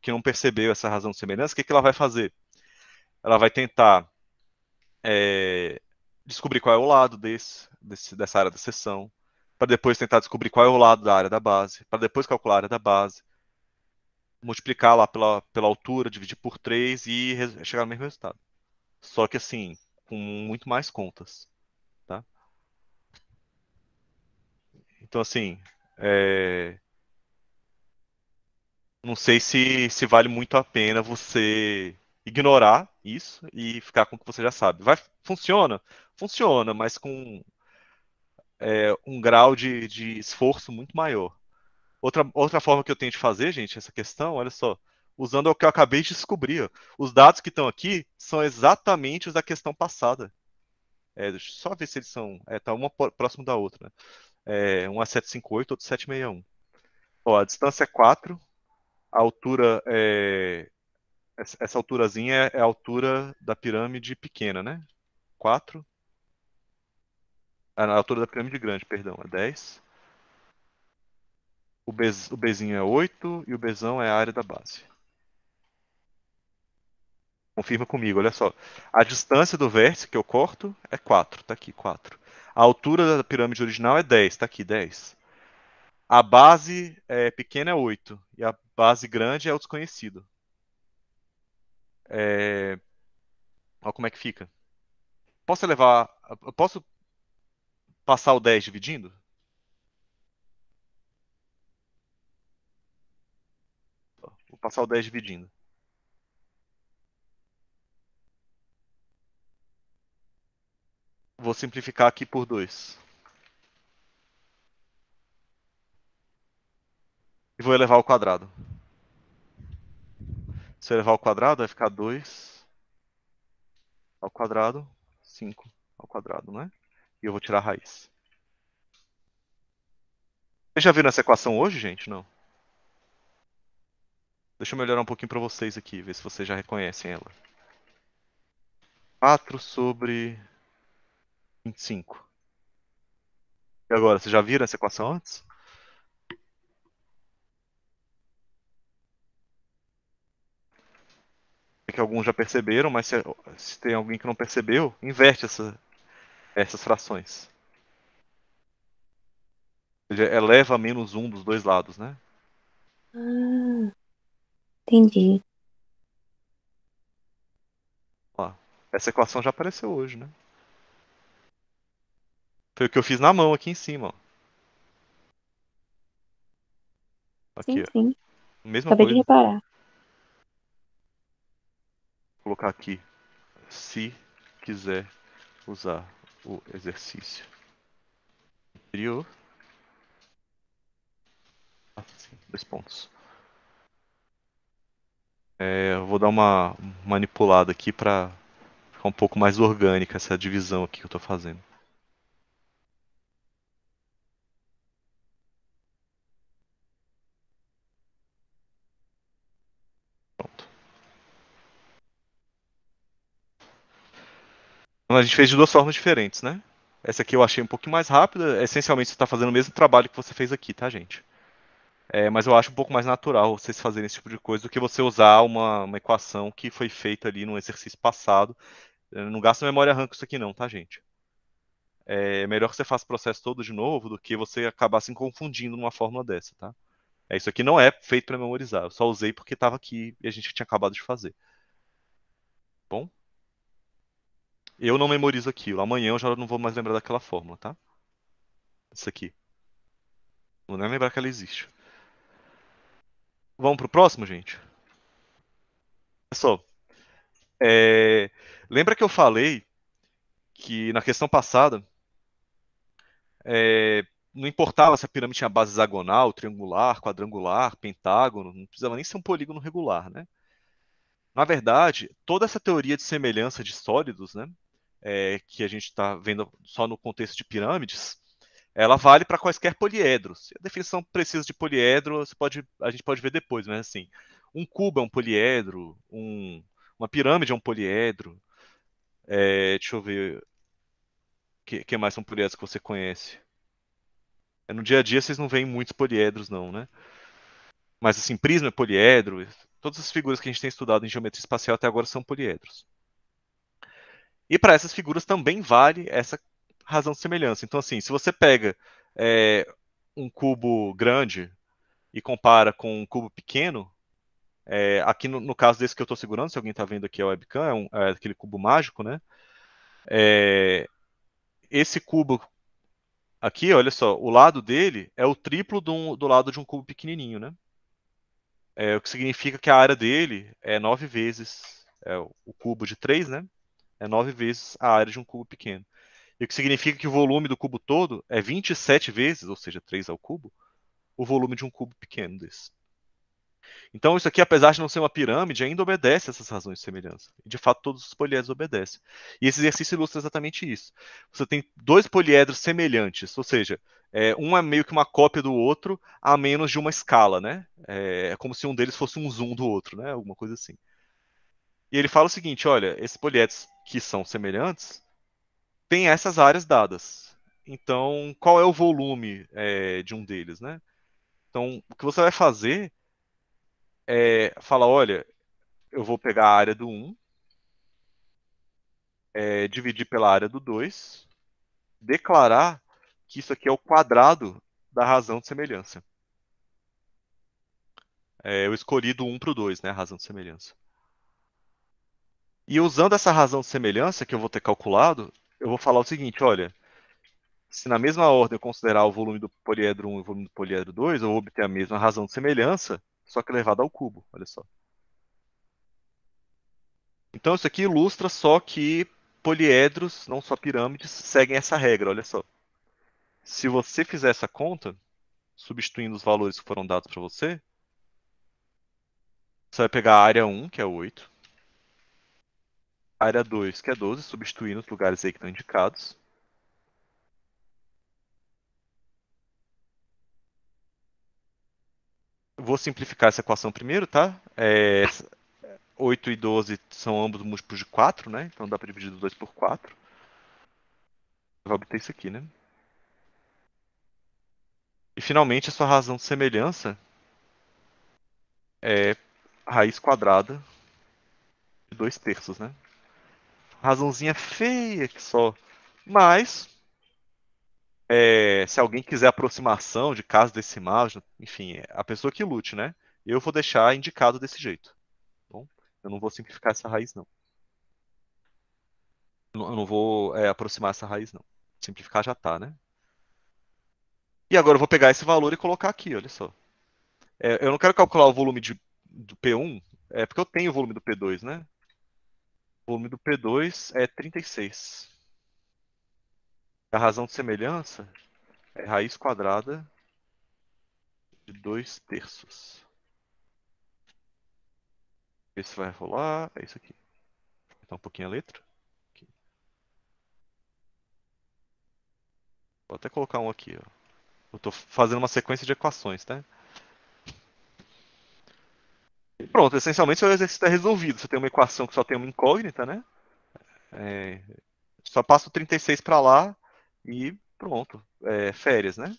que não percebeu essa razão de semelhança, o que ela vai fazer? Ela vai tentar é, descobrir qual é o lado dessa área da seção, para depois tentar descobrir qual é o lado da área da base, para depois calcular a área da base, multiplicar lá pela altura, dividir por 3 e chegar no mesmo resultado. Só que assim, com muito mais contas, tá? Então assim, não sei se vale muito a pena você ignorar isso e ficar com o que você já sabe. Funciona? Funciona, mas com um grau de esforço muito maior. Outra forma que eu tenho de fazer, gente, essa questão, olha só, usando o que eu acabei de descobrir. Ó. Os dados que estão aqui são exatamente os da questão passada. Deixa eu só ver se eles são. Tá uma próximo da outra. Né? Um é 758, outro 761. Ó, a distância é 4, a altura essa alturazinha é a altura da pirâmide pequena, né? 4. A altura da pirâmide grande, perdão, é 10. O Bzinho é 8 e o Bzão é a área da base. Confirma comigo, olha só. A distância do vértice que eu corto é 4, tá aqui, 4. A altura da pirâmide original é 10, tá aqui, 10. A base pequena é 8 e a base grande é o desconhecido. Olha como é que fica. Eu posso passar o 10 dividindo? Vou passar o 10 dividindo. vou simplificar aqui por 2. E vou elevar ao quadrado. Se eu elevar ao quadrado, vai ficar 2 ao quadrado, 5 ao quadrado, né? E eu vou tirar a raiz. Vocês já viram essa equação hoje, gente? Não. Deixa eu melhorar um pouquinho para vocês aqui, ver se vocês já reconhecem ela. 4 sobre 25. E agora, vocês já viram essa equação antes? É que alguns já perceberam, mas se tem alguém que não percebeu, inverte essas frações. Ou seja, eleva a menos 1 dos dois lados, né? Ah, entendi. Ó, essa equação já apareceu hoje, né? Foi o que eu fiz na mão aqui em cima, ó. Aqui, Sim, ó. sim. Mesma Acabei de coisa. reparar. Vou colocar aqui. Se quiser usar o exercício anterior. Assim, 2 pontos. Eu vou dar uma manipulada aqui para ficar um pouco mais orgânica essa divisão aqui que eu estou fazendo. Pronto. Então, a gente fez de 2 formas diferentes, né? Essa aqui eu achei um pouquinho mais rápida. Essencialmente você está fazendo o mesmo trabalho que você fez aqui, tá, gente? Mas eu acho um pouco mais natural vocês fazerem esse tipo de coisa do que você usar uma equação que foi feita ali num exercício passado. Não gasta memória RAM com isso aqui não, tá, gente? É melhor que você faça o processo todo de novo do que você acabar se confundindo numa fórmula dessa, tá? Isso aqui não é feito para memorizar. Eu só usei porque estava aqui e a gente tinha acabado de fazer. Bom? Eu não memorizo aquilo. Amanhã eu já não vou mais lembrar daquela fórmula, tá? Isso aqui. Não vou nem lembrar que ela existe. Vamos pro próximo, gente? Olha só. É, Lembra que eu falei que na questão passada não importava se a pirâmide tinha base hexagonal, triangular, quadrangular, pentágono, não precisava nem ser um polígono regular, né? Na verdade, toda essa teoria de semelhança de sólidos, né, que a gente está vendo só no contexto de pirâmides, ela vale para quaisquer poliedros. A definição precisa de poliedro, a gente pode ver depois, mas assim, um cubo é um poliedro, uma pirâmide é um poliedro. Deixa eu ver, que mais são poliedros que você conhece? No dia a dia vocês não veem muitos poliedros, não, né? Mas assim, prisma é poliedro. Todas as figuras que a gente tem estudado em geometria espacial até agora são poliedros. E para essas figuras também vale essa razão de semelhança. Então, assim, se você pega é, um cubo grande e compara com um cubo pequeno, aqui no caso desse que eu estou segurando, se alguém está vendo aqui a webcam, é aquele cubo mágico, né? Esse cubo aqui, olha só, o lado dele é o triplo do lado de um cubo pequenininho, né? O que significa que a área dele é 9 vezes o cubo de 3, né? É 9 vezes a área de um cubo pequeno. E o que significa que o volume do cubo todo é 27 vezes, ou seja, 3 ao cubo, o volume de um cubo pequeno desse. Então, isso aqui, apesar de não ser uma pirâmide, ainda obedece a essas razões de semelhança. E, de fato, todos os poliedros obedecem. E esse exercício ilustra exatamente isso. Você tem dois poliedros semelhantes, ou seja, um é meio que uma cópia do outro a menos de uma escala, né? É como se um deles fosse um zoom do outro, né? Alguma coisa assim. E ele fala o seguinte, olha, esses poliedros que são semelhantes têm essas áreas dadas. Então, qual é o volume de um deles, né? Então, o que você vai fazer falar, olha, eu vou pegar a área do 1, dividir pela área do 2, declarar que isso aqui é o quadrado da razão de semelhança. Eu escolhi do 1 para o 2, né, a razão de semelhança. E usando essa razão de semelhança que eu vou ter calculado, eu vou falar o seguinte, olha, se na mesma ordem eu considerar o volume do poliedro 1 e o volume do poliedro 2, eu vou obter a mesma razão de semelhança, só que elevada ao cubo, olha só. Então isso aqui ilustra só que poliedros, não só pirâmides, seguem essa regra, olha só. Se você fizer essa conta, substituindo os valores que foram dados para você, você vai pegar a área 1, que é 8, a área 2, que é 12, substituindo os lugares aí que estão indicados. Vou simplificar essa equação primeiro, tá? 8 e 12 são ambos múltiplos de 4, né? Então dá para dividir os dois por 4. Vai obter isso aqui, né? E finalmente a sua razão de semelhança é raiz quadrada de 2/3, né? Razãozinha feia que só. Mas, se alguém quiser aproximação de casa decimal, enfim, a pessoa que lute, né? Eu vou deixar indicado desse jeito. Bom, eu não vou simplificar essa raiz, não. Eu não vou aproximar essa raiz, não. Simplificar já tá, né? E agora eu vou pegar esse valor e colocar aqui, olha só. Eu não quero calcular o volume do P1, porque eu tenho o volume do P2, né? O volume do P2 é 36. A razão de semelhança é raiz quadrada de 2/3. Esse vai rolar, é isso aqui. Então um pouquinho a letra. Aqui. Vou até colocar um aqui, ó. Eu estou fazendo uma sequência de equações, tá? E pronto, essencialmente o exercício está resolvido. Você tem uma equação que só tem uma incógnita, né? É, só passa o 36 para lá e pronto. Férias, né?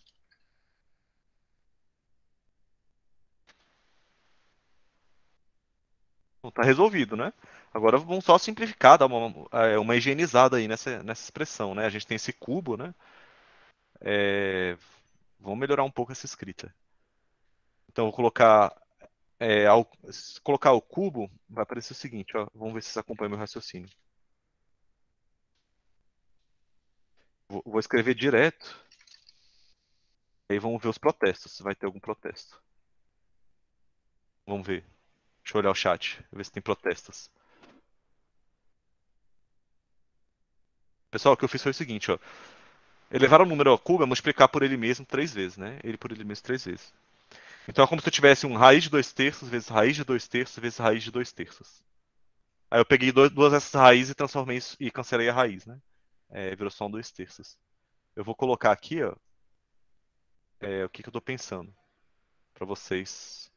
Está resolvido, né? Agora vamos só simplificar, dar uma higienizada aí nessa expressão, né? A gente tem esse cubo, né? Vamos melhorar um pouco essa escrita. Então, vou colocar, se colocar o cubo, vai aparecer o seguinte, ó. Vamos ver se vocês acompanham meu raciocínio. Vou escrever direto, aí vamos ver os protestos, se vai ter algum protesto. Vamos ver. Deixa eu olhar o chat, ver se tem protestos. Pessoal, o que eu fiz foi o seguinte, ó. Elevar o número ao cubo é multiplicar por ele mesmo 3 vezes, né? Ele por ele mesmo 3 vezes. Então é como se eu tivesse um raiz de 2/3 vezes raiz de 2/3 vezes raiz de 2/3. Aí eu peguei duas dessas raízes e transformei isso e cancelei a raiz, né? Virou só um 2/3. Eu vou colocar aqui, ó, o que eu tô pensando, para vocês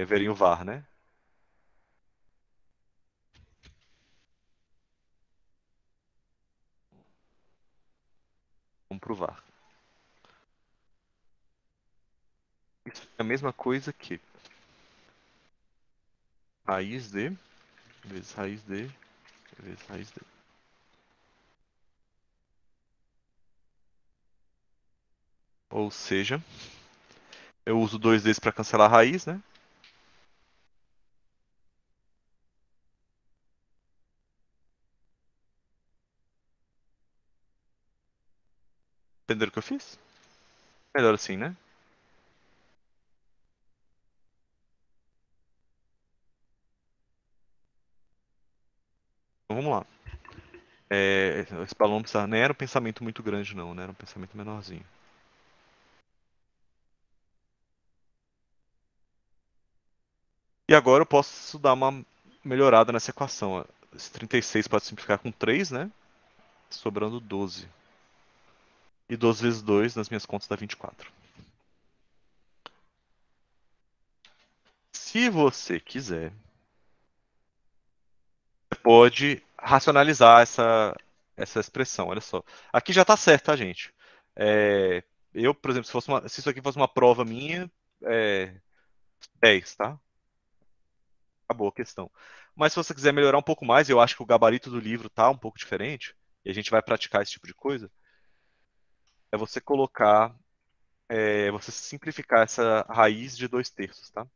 verem o VAR, né? Vamos pro VAR. Isso é a mesma coisa que raiz de vezes raiz de vezes raiz de. Ou seja, eu uso dois desses para cancelar a raiz, né? Entenderam o que eu fiz? Melhor assim, né? Então vamos lá. Esse balão nem era um pensamento muito grande, não, né? Era um pensamento menorzinho. E agora eu posso dar uma melhorada nessa equação, ó. Esse 36 pode simplificar com 3, né? Sobrando 12. E 12 vezes 2 nas minhas contas dá 24. Se você quiser, você pode racionalizar essa expressão. Olha só. Aqui já está certo, tá, gente? Eu, por exemplo, se isso aqui fosse uma prova minha, é 10, tá? Acabou a questão. Mas se você quiser melhorar um pouco mais, eu acho que o gabarito do livro tá um pouco diferente, e a gente vai praticar esse tipo de coisa, é você colocar, você simplificar essa raiz de 2/3, tá?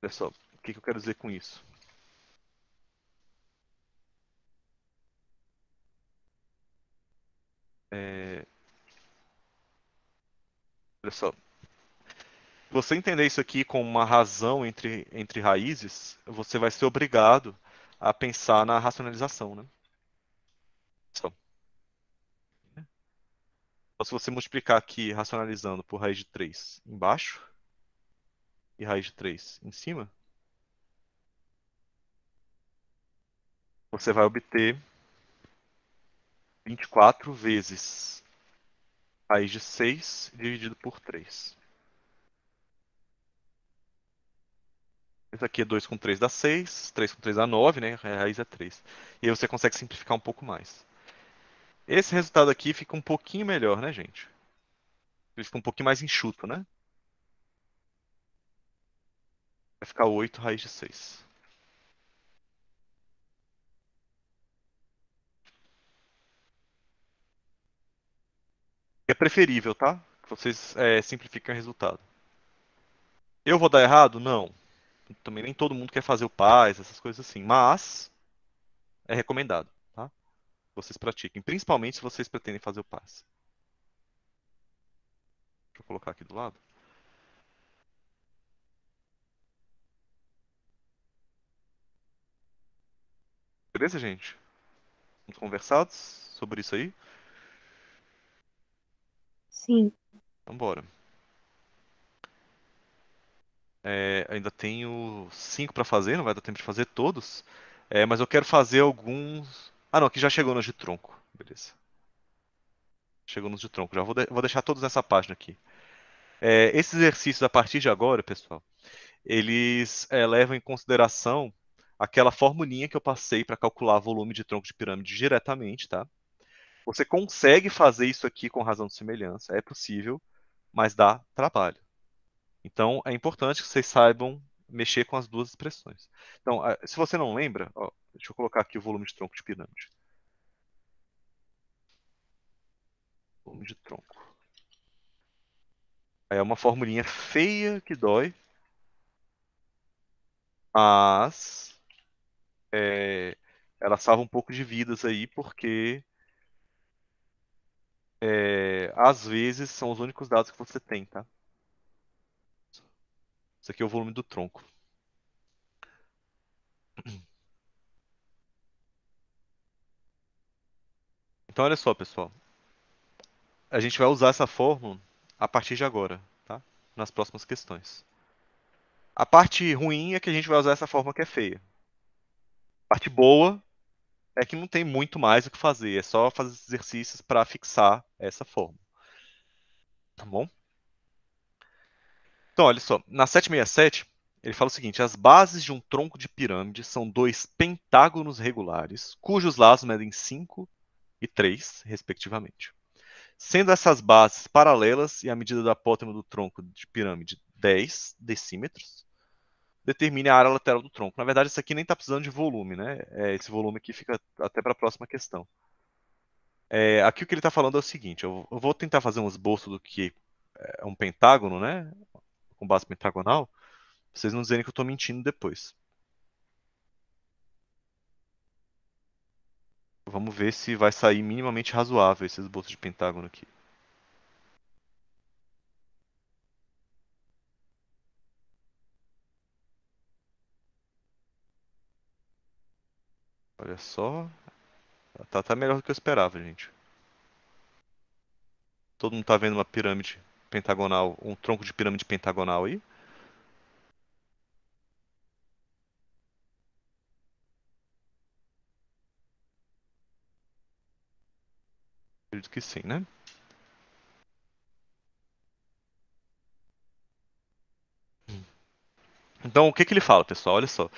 Olha só, o que eu quero dizer com isso? É, olha só, se você entender isso aqui como uma razão entre raízes, você vai ser obrigado a pensar na racionalização, né? Só. Então, se você multiplicar aqui racionalizando por raiz de 3 embaixo e raiz de 3 em cima, você vai obter 24 vezes raiz de 6 dividido por 3. Isso aqui é 2 com 3 dá 6, 3 com 3 dá 9, né? A raiz é 3. E aí você consegue simplificar um pouco mais. Esse resultado aqui fica um pouquinho melhor, né, gente? Ele fica um pouquinho mais enxuto, né? Vai ficar 8 raiz de 6. É preferível, tá? Que vocês simplifiquem o resultado. Eu vou dar errado? Não. Também nem todo mundo quer fazer o PAS, essas coisas assim. Mas é recomendado, tá? Vocês pratiquem. Principalmente se vocês pretendem fazer o PAS. Deixa eu colocar aqui do lado. Beleza, gente? Estamos conversados sobre isso aí? Sim. Então bora. Ainda tenho 5 para fazer, não vai dar tempo de fazer todos. Mas eu quero fazer alguns. Ah, não, aqui já chegou nos de tronco. Beleza. Chegou nos de tronco. Já vou deixar todos nessa página aqui. Esses exercícios, a partir de agora, pessoal, eles levam em consideração aquela formulinha que eu passei para calcular volume de tronco de pirâmide diretamente, tá? Você consegue fazer isso aqui com razão de semelhança, é possível, mas dá trabalho. Então, é importante que vocês saibam mexer com as duas expressões. Então, se você não lembra, ó, deixa eu colocar aqui o volume de tronco de pirâmide. Volume de tronco. É uma formulinha feia que dói, mas ela salva um pouco de vidas aí, porque às vezes são os únicos dados que você tem, tá? Isso aqui é o volume do tronco. Então, olha só, pessoal. A gente vai usar essa fórmula a partir de agora, tá? Nas próximas questões. A parte ruim é que a gente vai usar essa fórmula que é feia. A parte boa é que não tem muito mais o que fazer. É só fazer exercícios para fixar essa fórmula. Tá bom? Então, olha só. Na 767, ele fala o seguinte: as bases de um tronco de pirâmide são dois pentágonos regulares, cujos lados medem 5 e 3, respectivamente. Sendo essas bases paralelas e a medida da apótema do tronco de pirâmide 10 decímetros, determine a área lateral do tronco. Na verdade, isso aqui nem está precisando de volume, né? Esse volume aqui fica até para a próxima questão. Aqui o que ele está falando é o seguinte: eu vou tentar fazer um esboço do que é um pentágono, né? Com base pentagonal, pra vocês não dizerem que eu estou mentindo depois. Vamos ver se vai sair minimamente razoável esse esboço de pentágono aqui. Olha só, tá até melhor do que eu esperava, gente. Todo mundo tá vendo uma pirâmide pentagonal, um tronco de pirâmide pentagonal aí? Acredito que sim, né? Então, o que que ele fala, pessoal? Olha só.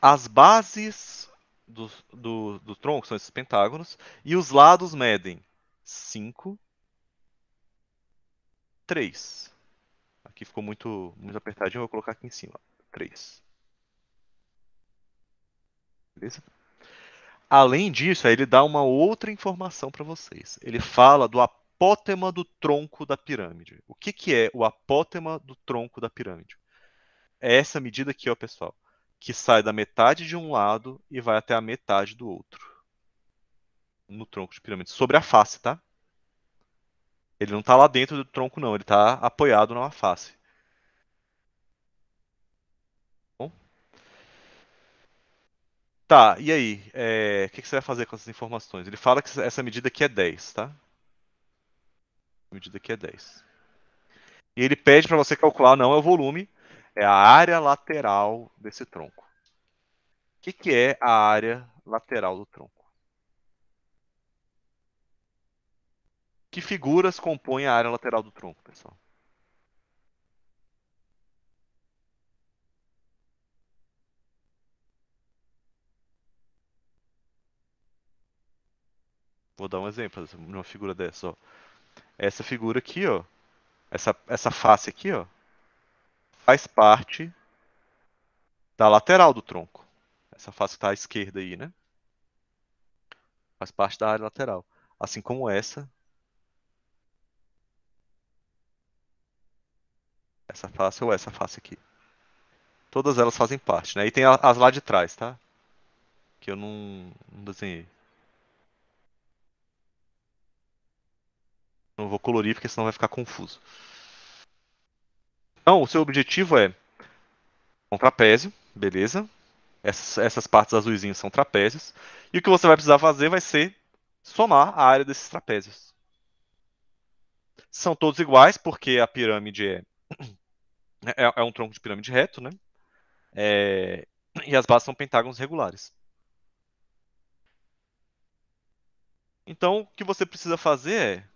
As bases do tronco são esses pentágonos e os lados medem 5, 3. Aqui ficou muito apertadinho, eu vou colocar aqui em cima. 3. Beleza? Além disso, aí ele dá uma outra informação para vocês. Ele fala do apótema do tronco da pirâmide. O que que é o apótema do tronco da pirâmide? É essa medida aqui, ó, pessoal, que sai da metade de um lado e vai até a metade do outro, no tronco de pirâmide, sobre a face, tá? Ele não está lá dentro do tronco, não, ele está apoiado numa face. Bom, Tá, e aí? O que que você vai fazer com essas informações? Ele fala que essa medida aqui é 10, tá? A medida aqui é 10. E ele pede para você calcular, não é o volume, é a área lateral desse tronco. O que que é a área lateral do tronco? Que figuras compõem a área lateral do tronco, pessoal? Vou dar um exemplo de uma figura dessa, ó. Essa figura aqui, ó, essa face aqui, ó, faz parte da lateral do tronco. Essa face que está à esquerda aí, né? Faz parte da área lateral. Assim como essa face ou essa face aqui. Todas elas fazem parte, né? E tem as lá de trás, tá? Que eu não desenhei. Não vou colorir porque senão vai ficar confuso. Então, o seu objetivo é um trapézio, beleza? Essas partes azuisinhas são trapézios. E o que você vai precisar fazer vai ser somar a área desses trapézios. São todos iguais, porque a pirâmide é um tronco de pirâmide reto, né? É, e as bases são pentágonos regulares. Então, o que você precisa fazer é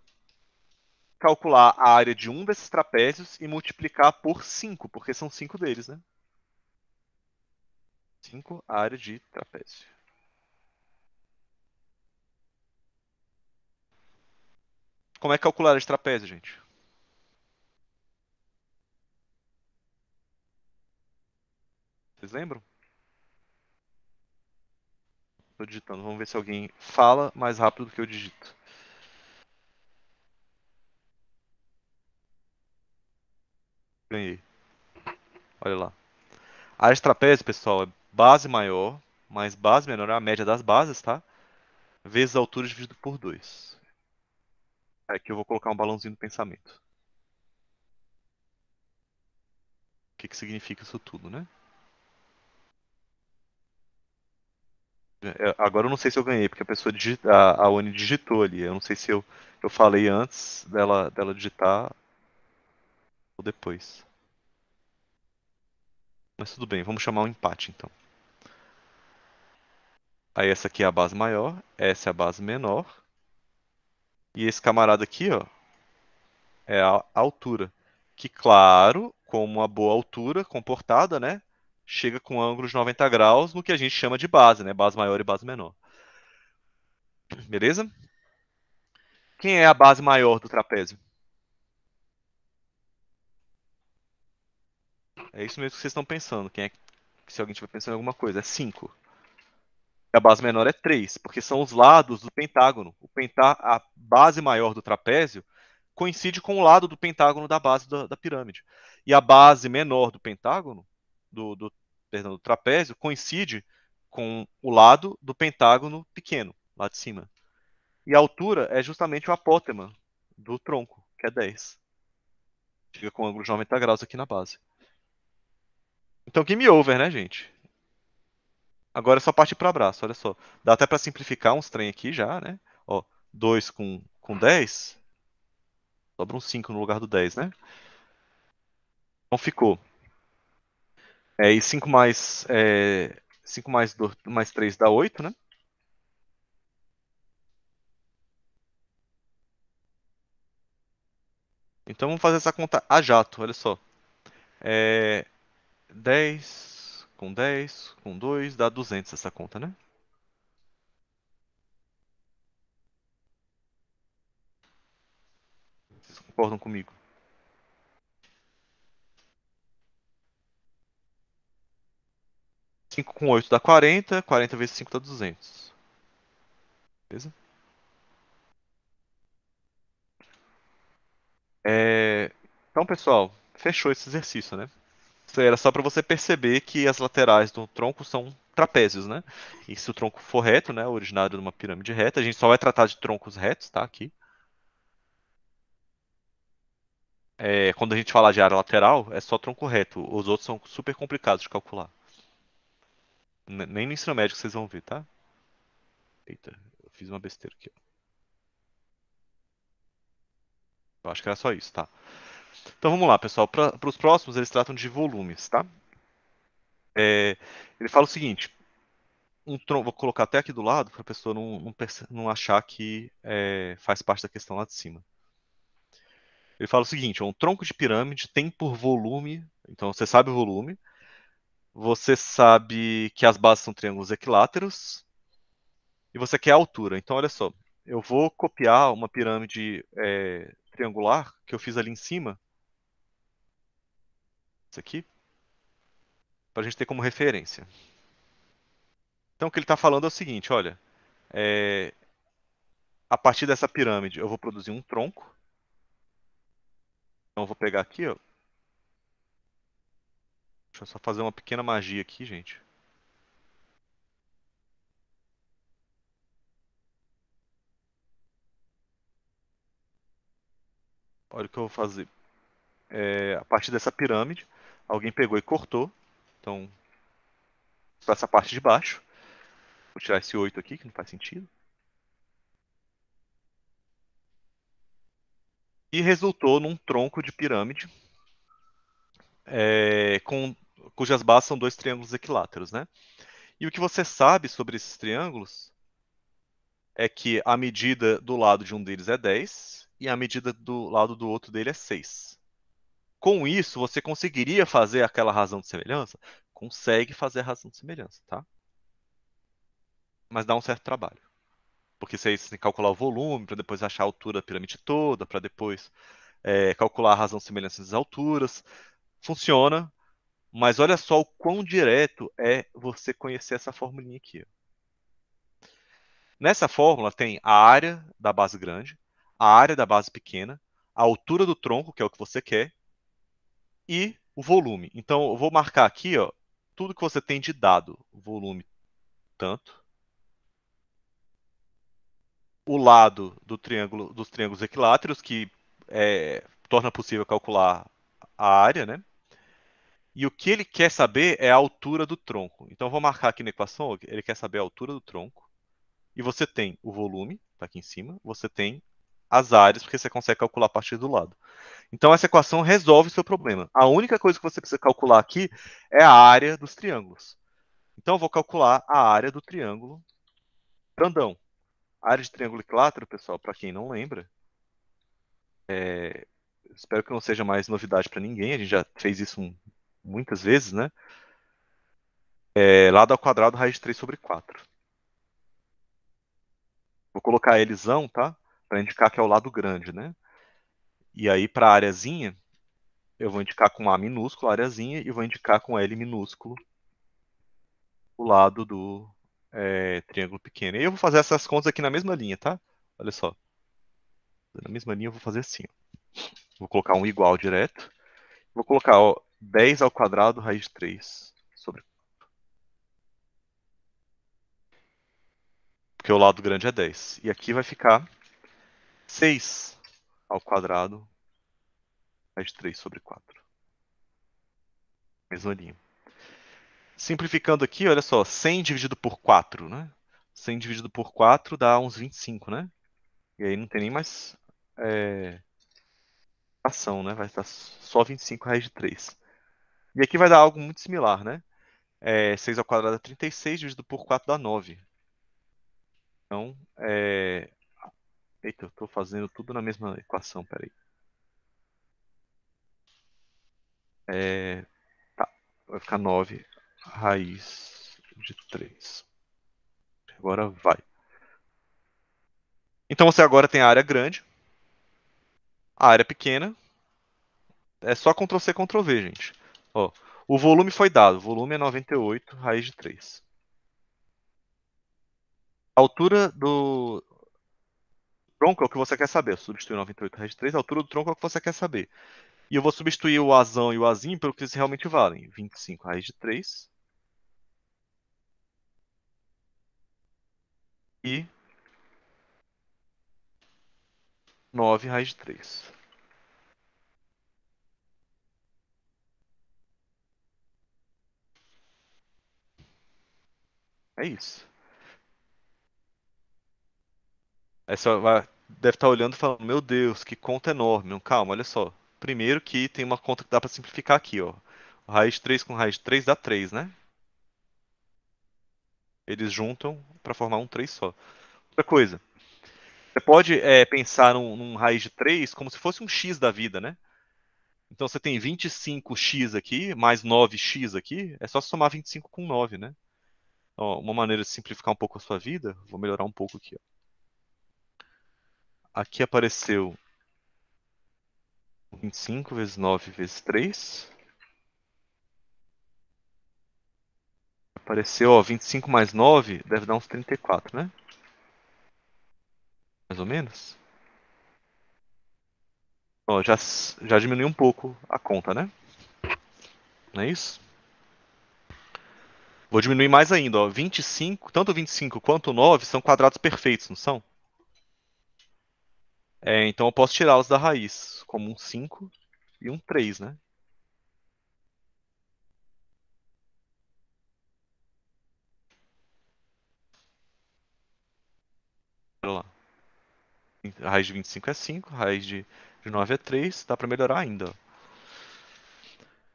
calcular a área de um desses trapézios e multiplicar por 5, porque são 5 deles, né? 5 área de trapézio. Como é que calcular a área de trapézio, gente? Vocês lembram? Estou digitando. Vamos ver se alguém fala mais rápido do que eu digito. Ganhei. Olha lá. A área de trapézio, pessoal, é base maior, mais base menor é a média das bases, tá? Vezes a altura dividido por 2. Aqui eu vou colocar um balãozinho do pensamento. O que que significa isso tudo, né? Agora eu não sei se eu ganhei, porque a pessoa a Oni digitou ali. Eu não sei se eu falei antes dela digitar ou depois. Mas tudo bem, vamos chamar um empate então. Aí essa aqui é a base maior, essa é a base menor. E esse camarada aqui, ó, é a altura. Que, claro, como uma boa altura comportada, né? Chega com ângulos de 90 graus no que a gente chama de base, né? Base maior e base menor. Beleza? Quem é a base maior do trapézio? É isso mesmo que vocês estão pensando. Se alguém estiver pensando em alguma coisa, é 5. A base menor é 3, porque são os lados do pentágono. A base maior do trapézio coincide com o lado do pentágono da base da pirâmide. E a base menor do pentágono, perdão, do trapézio, coincide com o lado do pentágono pequeno, lá de cima. E a altura é justamente o apótema do tronco, que é 10. Fica com ângulo de 90 graus aqui na base. Então, game over, né, gente? Agora é só partir para abraço, olha só. Dá até para simplificar uns trem aqui já, né? Ó, 2 com 10, sobra um 5 no lugar do 10, né? Então ficou. E 5 mais 3 dá 8, né? Então vamos fazer essa conta a jato, olha só. É, 10 com 2 dá 200 essa conta, né? Vocês concordam comigo? 5 com 8 dá 40, 40 vezes 5 dá 200. Beleza? Então, pessoal, fechou esse exercício, né? Isso aí era só para você perceber que as laterais do tronco são trapézios, né? E se o tronco for reto, né, originário de uma pirâmide reta, a gente só vai tratar de troncos retos, tá? Aqui. Quando a gente falar de área lateral, é só tronco reto. Os outros são super complicados de calcular. Nem no ensino médio vocês vão ver, tá? Eita, eu fiz uma besteira aqui, ó. Eu acho que era só isso, tá? Então vamos lá, pessoal. Para os próximos, eles tratam de volumes, tá? Ele fala o seguinte: vou colocar até aqui do lado para a pessoa não achar que faz parte da questão lá de cima. Ele fala o seguinte: um tronco de pirâmide tem por volume, então você sabe o volume, você sabe que as bases são triângulos equiláteros e você quer a altura. Então olha só, eu vou copiar uma pirâmide triangular que eu fiz ali em cima, isso aqui, para a gente ter como referência. Então o que ele está falando é o seguinte: olha, é, a partir dessa pirâmide eu vou produzir um tronco. Então eu vou pegar aqui, ó. Deixa eu só fazer uma pequena magia aqui, gente. Olha o que eu vou fazer. A partir dessa pirâmide, alguém pegou e cortou. Então, para essa parte de baixo. Vou tirar esse 8 aqui, que não faz sentido. E resultou num tronco de pirâmide cujas bases são dois triângulos equiláteros, né? E o que você sabe sobre esses triângulos é que a medida do lado de um deles é 10 e a medida do lado do outro dele é 6. Com isso, você conseguiria fazer aquela razão de semelhança? Consegue fazer a razão de semelhança, tá? Mas dá um certo trabalho. Porque você tem que calcular o volume, para depois achar a altura da pirâmide toda, para depois calcular a razão de semelhança das alturas. Funciona, mas olha só o quão direto é você conhecer essa formulinha aqui. Ó. Nessa fórmula tem a área da base grande, a área da base pequena, a altura do tronco, que é o que você quer, e o volume. Então, eu vou marcar aqui, ó, tudo que você tem de dado. Volume tanto. O lado do triângulo, dos triângulos equiláteros, que torna possível calcular a área, né? E o que ele quer saber é a altura do tronco. Então, eu vou marcar aqui na equação, ele quer saber a altura do tronco. E você tem o volume, tá aqui em cima. Você tem as áreas, porque você consegue calcular a partir do lado. Então, essa equação resolve o seu problema. A única coisa que você precisa calcular aqui é a área dos triângulos. Então, eu vou calcular a área do triângulo grandão. A área de triângulo equilátero, pessoal, para quem não lembra, espero que não seja mais novidade para ninguém, a gente já fez isso muitas vezes, né? Lado ao quadrado, raiz de 3 sobre 4. Vou colocar Lzão, tá? Para indicar que é o lado grande, né? E aí, para a areazinha, eu vou indicar com A minúsculo a areazinha e vou indicar com L minúsculo o lado do triângulo pequeno. E eu vou fazer essas contas aqui na mesma linha, tá? Olha só. Na mesma linha eu vou fazer assim. Ó. Vou colocar um igual direto. Vou colocar 10 ao quadrado raiz de 3 sobre. Porque o lado grande é 10. E aqui vai ficar 6 ao quadrado raiz de 3 sobre 4. Mesma linha. Simplificando aqui, olha só. 100 dividido por 4, né? 100 dividido por 4 dá uns 25, né? E aí não tem nem mais ação, né? Vai estar só 25 raiz de 3. E aqui vai dar algo muito similar, né? 6 ao quadrado é 36, dividido por 4 dá 9. Então, eita, eu estou fazendo tudo na mesma equação, peraí. Tá, vai ficar 9 raiz de 3. Agora vai. Então você agora tem a área grande, a área pequena. É só Ctrl+C, Ctrl+V, gente. Ó, o volume foi dado. O volume é 98 raiz de 3. A altura do tronco é o que você quer saber. Eu substitui 98 raiz de 3. A altura do tronco é o que você quer saber. E eu vou substituir o azão e o azinho pelo que eles realmente valem. 25 raiz de 3 e 9 raiz de 3. É isso. Aí deve estar olhando e falando, meu Deus, que conta enorme. Não, calma, olha só. Primeiro que tem uma conta que dá para simplificar aqui, ó. Raiz de 3 com raiz de 3 dá 3, né? Eles juntam para formar um 3 só. Outra coisa, você pode pensar num raiz de 3 como se fosse um x da vida, né? Então você tem 25x aqui, mais 9x aqui, é só somar 25 com 9, né? Ó, uma maneira de simplificar um pouco a sua vida, vou melhorar um pouco aqui, ó. Aqui apareceu 25 vezes 9 vezes 3. Apareceu, ó, 25 mais 9 deve dar uns 34, né? Mais ou menos. Ó, já diminuiu um pouco a conta, né? Não é isso? Vou diminuir mais ainda, ó. 25, tanto 25 quanto 9 são quadrados perfeitos, não são? Então eu posso tirá-los da raiz, como um 5 e um 3, né? Olha lá. A raiz de 25 é 5, a raiz de 9 é 3, dá pra melhorar ainda,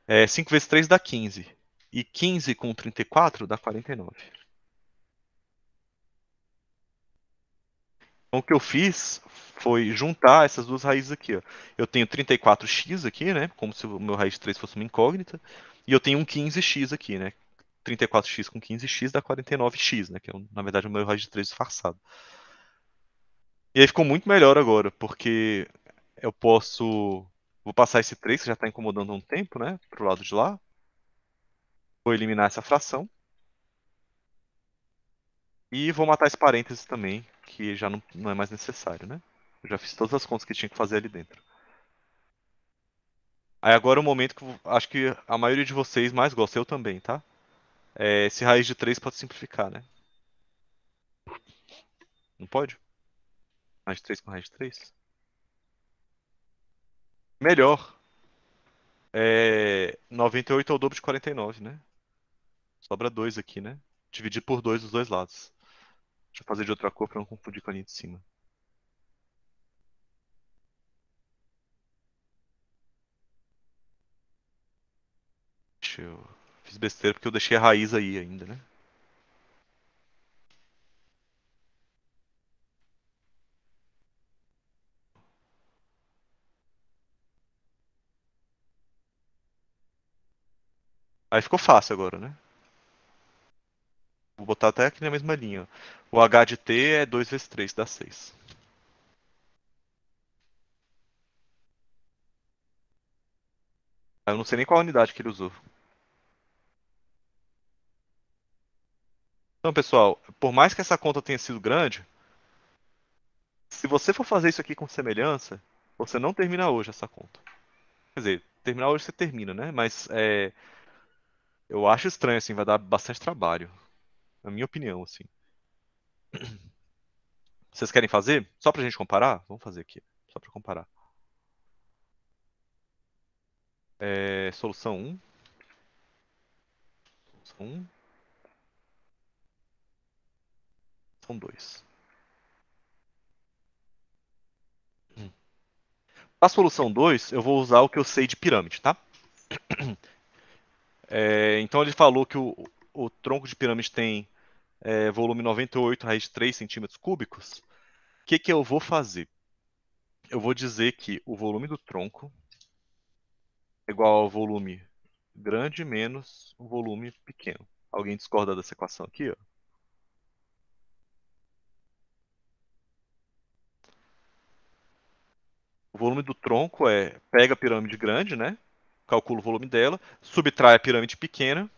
ó. 5 vezes 3 dá 15. E 15 com 34 dá 49. Então o que eu fiz foi juntar essas duas raízes aqui, ó. Eu tenho 34x aqui, né? Como se o meu raiz de 3 fosse uma incógnita. E eu tenho um 15x aqui, né? 34x com 15x dá 49x, né? Que é, na verdade, o meu raiz de 3 disfarçado. E aí ficou muito melhor agora, porque eu posso. Vou passar esse 3, que já está incomodando há um tempo, né? Pro lado de lá. Vou eliminar essa fração. E vou matar esse parênteses também, que já não é mais necessário, né? Eu já fiz todas as contas que tinha que fazer ali dentro. Aí agora é o momento que eu acho que a maioria de vocês mais gosta, eu também, tá? Esse raiz de 3 pode simplificar, né? Não pode? Raiz de 3 com raiz de 3? Melhor. 98 é o dobro de 49, né? Sobra 2 aqui, né? Dividir por 2 os dois lados. Deixa eu fazer de outra cor pra não confundir com a linha de cima. Fiz besteira porque eu deixei a raiz aí ainda, né? Aí ficou fácil agora, né? Vou botar até aqui na mesma linha. O H de T é 2 vezes 3, dá 6. Eu não sei nem qual unidade que ele usou. Então, pessoal, por mais que essa conta tenha sido grande, se você for fazer isso aqui com semelhança, você não termina hoje essa conta. Quer dizer, terminar hoje você termina, né? Mas eu acho estranho, assim, vai dar bastante trabalho. Na minha opinião, assim. Vocês querem fazer? Só pra gente comparar? Vamos fazer aqui. Só pra comparar. Solução 1. Solução 1. São 2. A solução 2, eu vou usar o que eu sei de pirâmide, tá? Então ele falou que o tronco de pirâmide tem volume 98, raiz de 3 centímetros cúbicos. O que eu vou fazer? Eu vou dizer que o volume do tronco é igual ao volume grande menos o volume pequeno. Alguém discorda dessa equação aqui, ó? O volume do tronco pega a pirâmide grande, né? Calcula o volume dela, subtrai a pirâmide pequena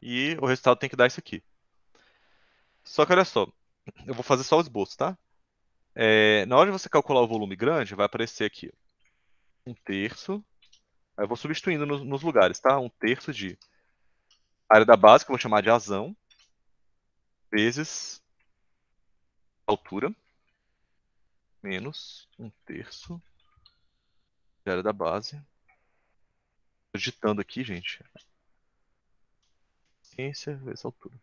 e o resultado tem que dar isso aqui. Só que olha só, eu vou fazer só o esboço, tá? Na hora de você calcular o volume grande, vai aparecer aqui 1/3. Aí eu vou substituindo nos lugares, tá? 1/3 de área da base, que eu vou chamar de azão, vezes altura, menos 1/3 de área da base. Tô digitando aqui, gente. Ciência vezes altura.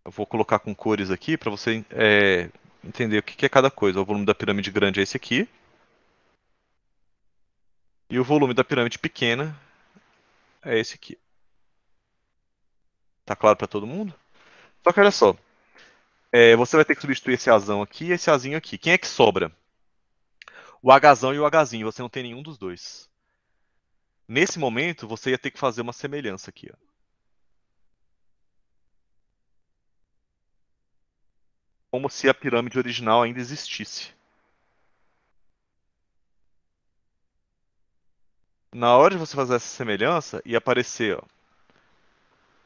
Eu vou colocar com cores aqui para você entender o que que é cada coisa. O volume da pirâmide grande é esse aqui. E o volume da pirâmide pequena é esse aqui. Tá claro para todo mundo? Só que olha só. Você vai ter que substituir esse Azão aqui e esse Azinho aqui. Quem é que sobra? O Hzão e o Hzinho. Você não tem nenhum dos dois. Nesse momento, você ia ter que fazer uma semelhança aqui, ó. Como se a pirâmide original ainda existisse. Na hora de você fazer essa semelhança, ia aparecer, ó,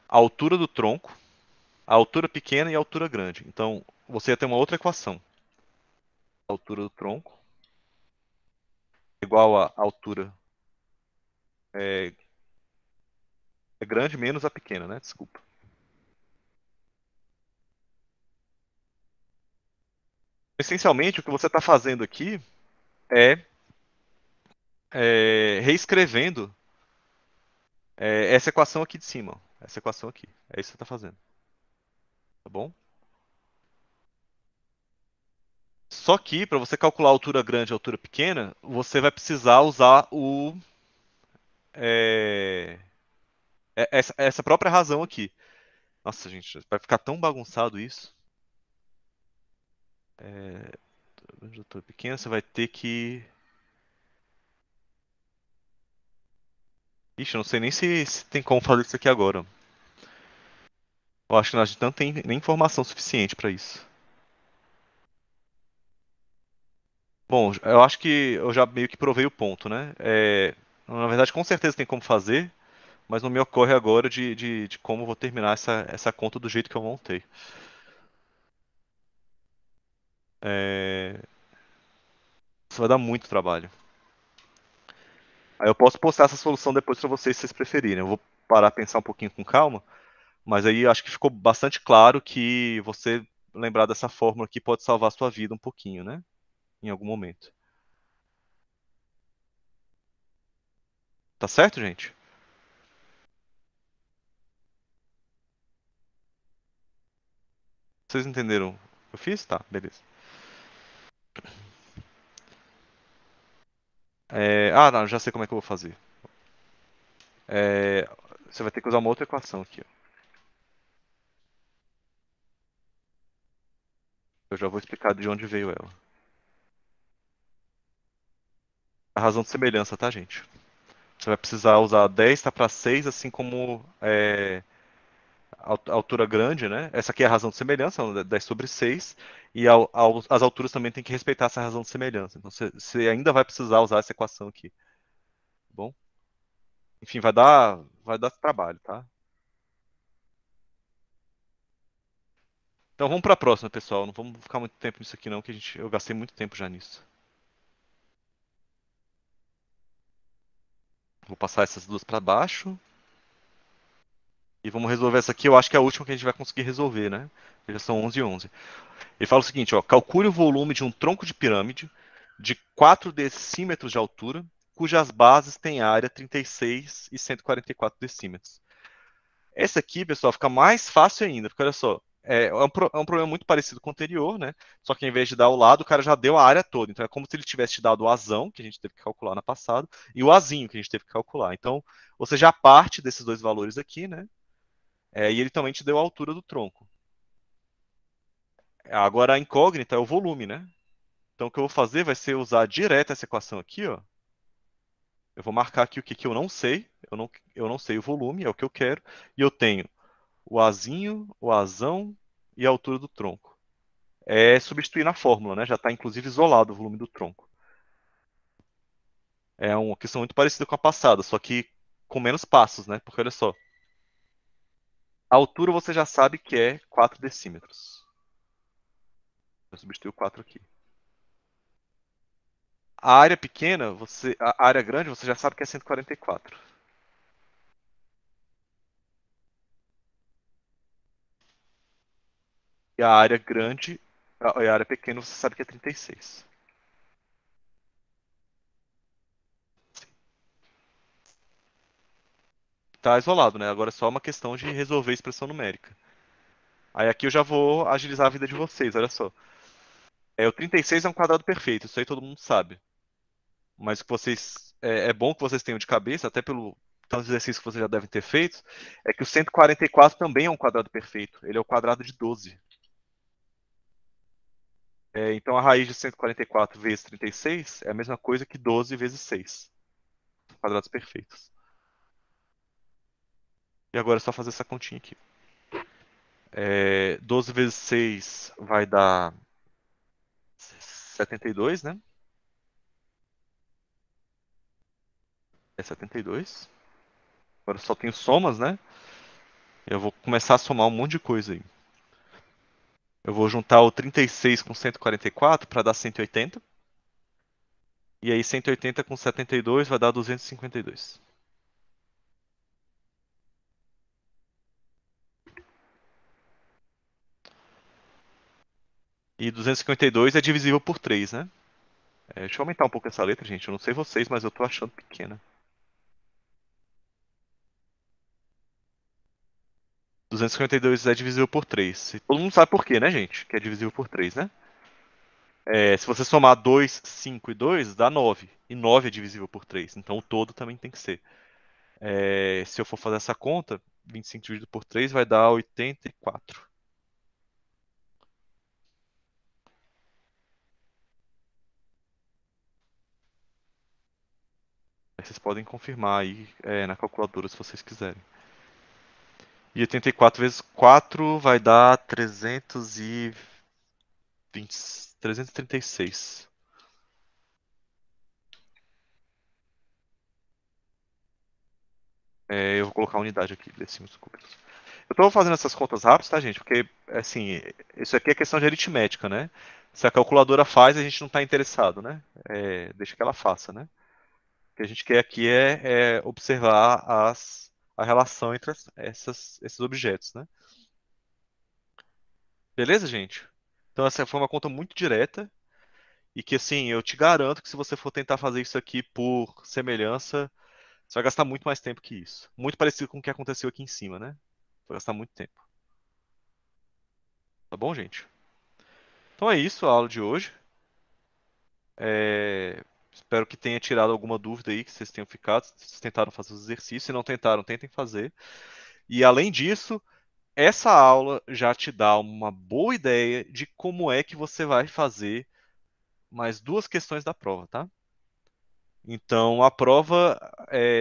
a altura do tronco, a altura pequena e a altura grande. Então, você ia ter uma outra equação. A altura do tronco igual a altura é, é grande menos a pequena, né? Desculpa. Essencialmente, o que você está fazendo aqui é, reescrevendo essa equação aqui de cima. Ó. Essa equação aqui. É isso que você está fazendo. Tá bom? Só que, para você calcular a altura grande e a altura pequena, você vai precisar usar é, essa própria razão aqui. Nossa, gente, vai ficar tão bagunçado isso. Grande, altura pequena, você vai ter que. Ixi, eu não sei nem se tem como fazer isso aqui agora. Eu acho que a gente não tem nem informação suficiente para isso. Bom, eu acho que eu já meio que provei o ponto, né? Na verdade, com certeza tem como fazer, mas não me ocorre agora de como eu vou terminar essa conta do jeito que eu montei. É, Isso vai dar muito trabalho. Aí eu posso postar essa solução depois para vocês, se vocês preferirem. Eu vou parar, pensar um pouquinho com calma, mas aí acho que ficou bastante claro que você lembrar dessa fórmula aqui pode salvar a sua vida um pouquinho, né? Em algum momento. Tá certo, gente? Vocês entenderam o que eu fiz? Tá, beleza. Não, já sei como é que eu vou fazer. Você vai ter que usar uma outra equação aqui, ó. Eu já vou explicar de onde veio ela. A razão de semelhança, tá, gente? Você vai precisar usar 10 tá para 6, assim como a altura grande, né? Essa aqui é a razão de semelhança, 10 sobre 6. E as alturas também tem que respeitar essa razão de semelhança. Então você ainda vai precisar usar essa equação aqui. Tá bom? Enfim, vai dar trabalho, tá? Então vamos para a próxima, pessoal. Não vamos ficar muito tempo nisso aqui não, que eu gastei muito tempo já nisso. Vou passar essas duas para baixo. E vamos resolver essa aqui. Eu acho que é a última que a gente vai conseguir resolver, né? Já são 11 e 11. Ele fala o seguinte, ó. Calcule o volume de um tronco de pirâmide de 4 decímetros de altura, cujas bases têm área 36 e 144 decímetros. Essa aqui, pessoal, fica mais fácil ainda, porque olha só, é um problema muito parecido com o anterior, né? Só que em vez de dar o lado, o cara já deu a área toda. Então é como se ele tivesse te dado o azão, que a gente teve que calcular na passada, e o azinho, que a gente teve que calcular. Então, você já parte desses dois valores aqui, né? E ele também te deu a altura do tronco. Agora a incógnita é o volume, né? Então o que eu vou fazer vai ser usar direto essa equação aqui, ó. Eu vou marcar aqui o que eu não sei. Eu não sei o volume, é o que eu quero. E eu tenho o azinho, o azão e a altura do tronco. É substituir na fórmula, né? Já está inclusive isolado o volume do tronco. É uma questão muito parecida com a passada, só que com menos passos, né? Porque olha só, a altura você já sabe que é 4 decímetros. Eu substituo 4 aqui. A área pequena, a área grande, você já sabe que é 144. E a área grande, a área pequena, você sabe que é 36. tá isolado, né? Agora é só uma questão de resolver a expressão numérica. Aí aqui eu já vou agilizar a vida de vocês, olha só. O 36 é um quadrado perfeito, isso aí todo mundo sabe. Mas o que vocês é bom que vocês tenham de cabeça, até pelo tanto de exercícios que vocês já devem ter feito, é que o 144 também é um quadrado perfeito. Ele é o quadrado de 12. Então a raiz de 144 vezes 36 é a mesma coisa que 12 vezes 6. Quadrados perfeitos. E agora é só fazer essa continha aqui. 12 vezes 6 vai dar 72, né? É 72. Agora só tenho somas, né? Eu vou começar a somar um monte de coisa aí. Eu vou juntar o 36 com 144 para dar 180. E aí 180 com 72 vai dar 252. E 252 é divisível por 3, né? Deixa eu aumentar um pouco essa letra, gente. Eu não sei vocês, mas eu tô achando pequena. 252 é divisível por 3. E todo mundo sabe por quê, né, gente? Que é divisível por 3, né? Se você somar 2, 5 e 2, dá 9. E 9 é divisível por 3. Então o todo também tem que ser. Se eu for fazer essa conta, 25 dividido por 3 vai dar 84. Aí vocês podem confirmar aí na calculadora se vocês quiserem. E 84 vezes 4 vai dar 336. Eu vou colocar a unidade aqui, decímetros cúbicos. Eu tô fazendo essas contas rápidas, tá, gente? Porque, assim, isso aqui é questão de aritmética, né? Se a calculadora faz, a gente não está interessado, né? Deixa que ela faça, né? O que a gente quer aqui é observar a relação entre esses objetos, né? Beleza, gente? Então essa foi uma conta muito direta e que, assim, eu te garanto que se você for tentar fazer isso aqui por semelhança, você vai gastar muito mais tempo que isso. Muito parecido com o que aconteceu aqui em cima, né? Vai gastar muito tempo. Tá bom, gente? Então é isso a aula de hoje. Espero que tenha tirado alguma dúvida aí, que vocês tenham ficado. Vocês tentaram fazer os exercícios. Se não tentaram, tentem fazer. E além disso, essa aula já te dá uma boa ideia de como é que você vai fazer mais duas questões da prova, tá? Então, a prova,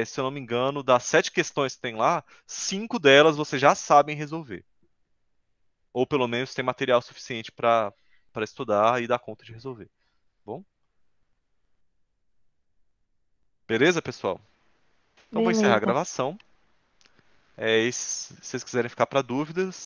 se eu não me engano, das 7 questões que tem lá, 5 delas vocês já sabem resolver. Ou pelo menos tem material suficiente para estudar e dar conta de resolver. Bom? Beleza, pessoal? Então vou encerrar a Beleza. gravação. E se vocês quiserem ficar para dúvidas,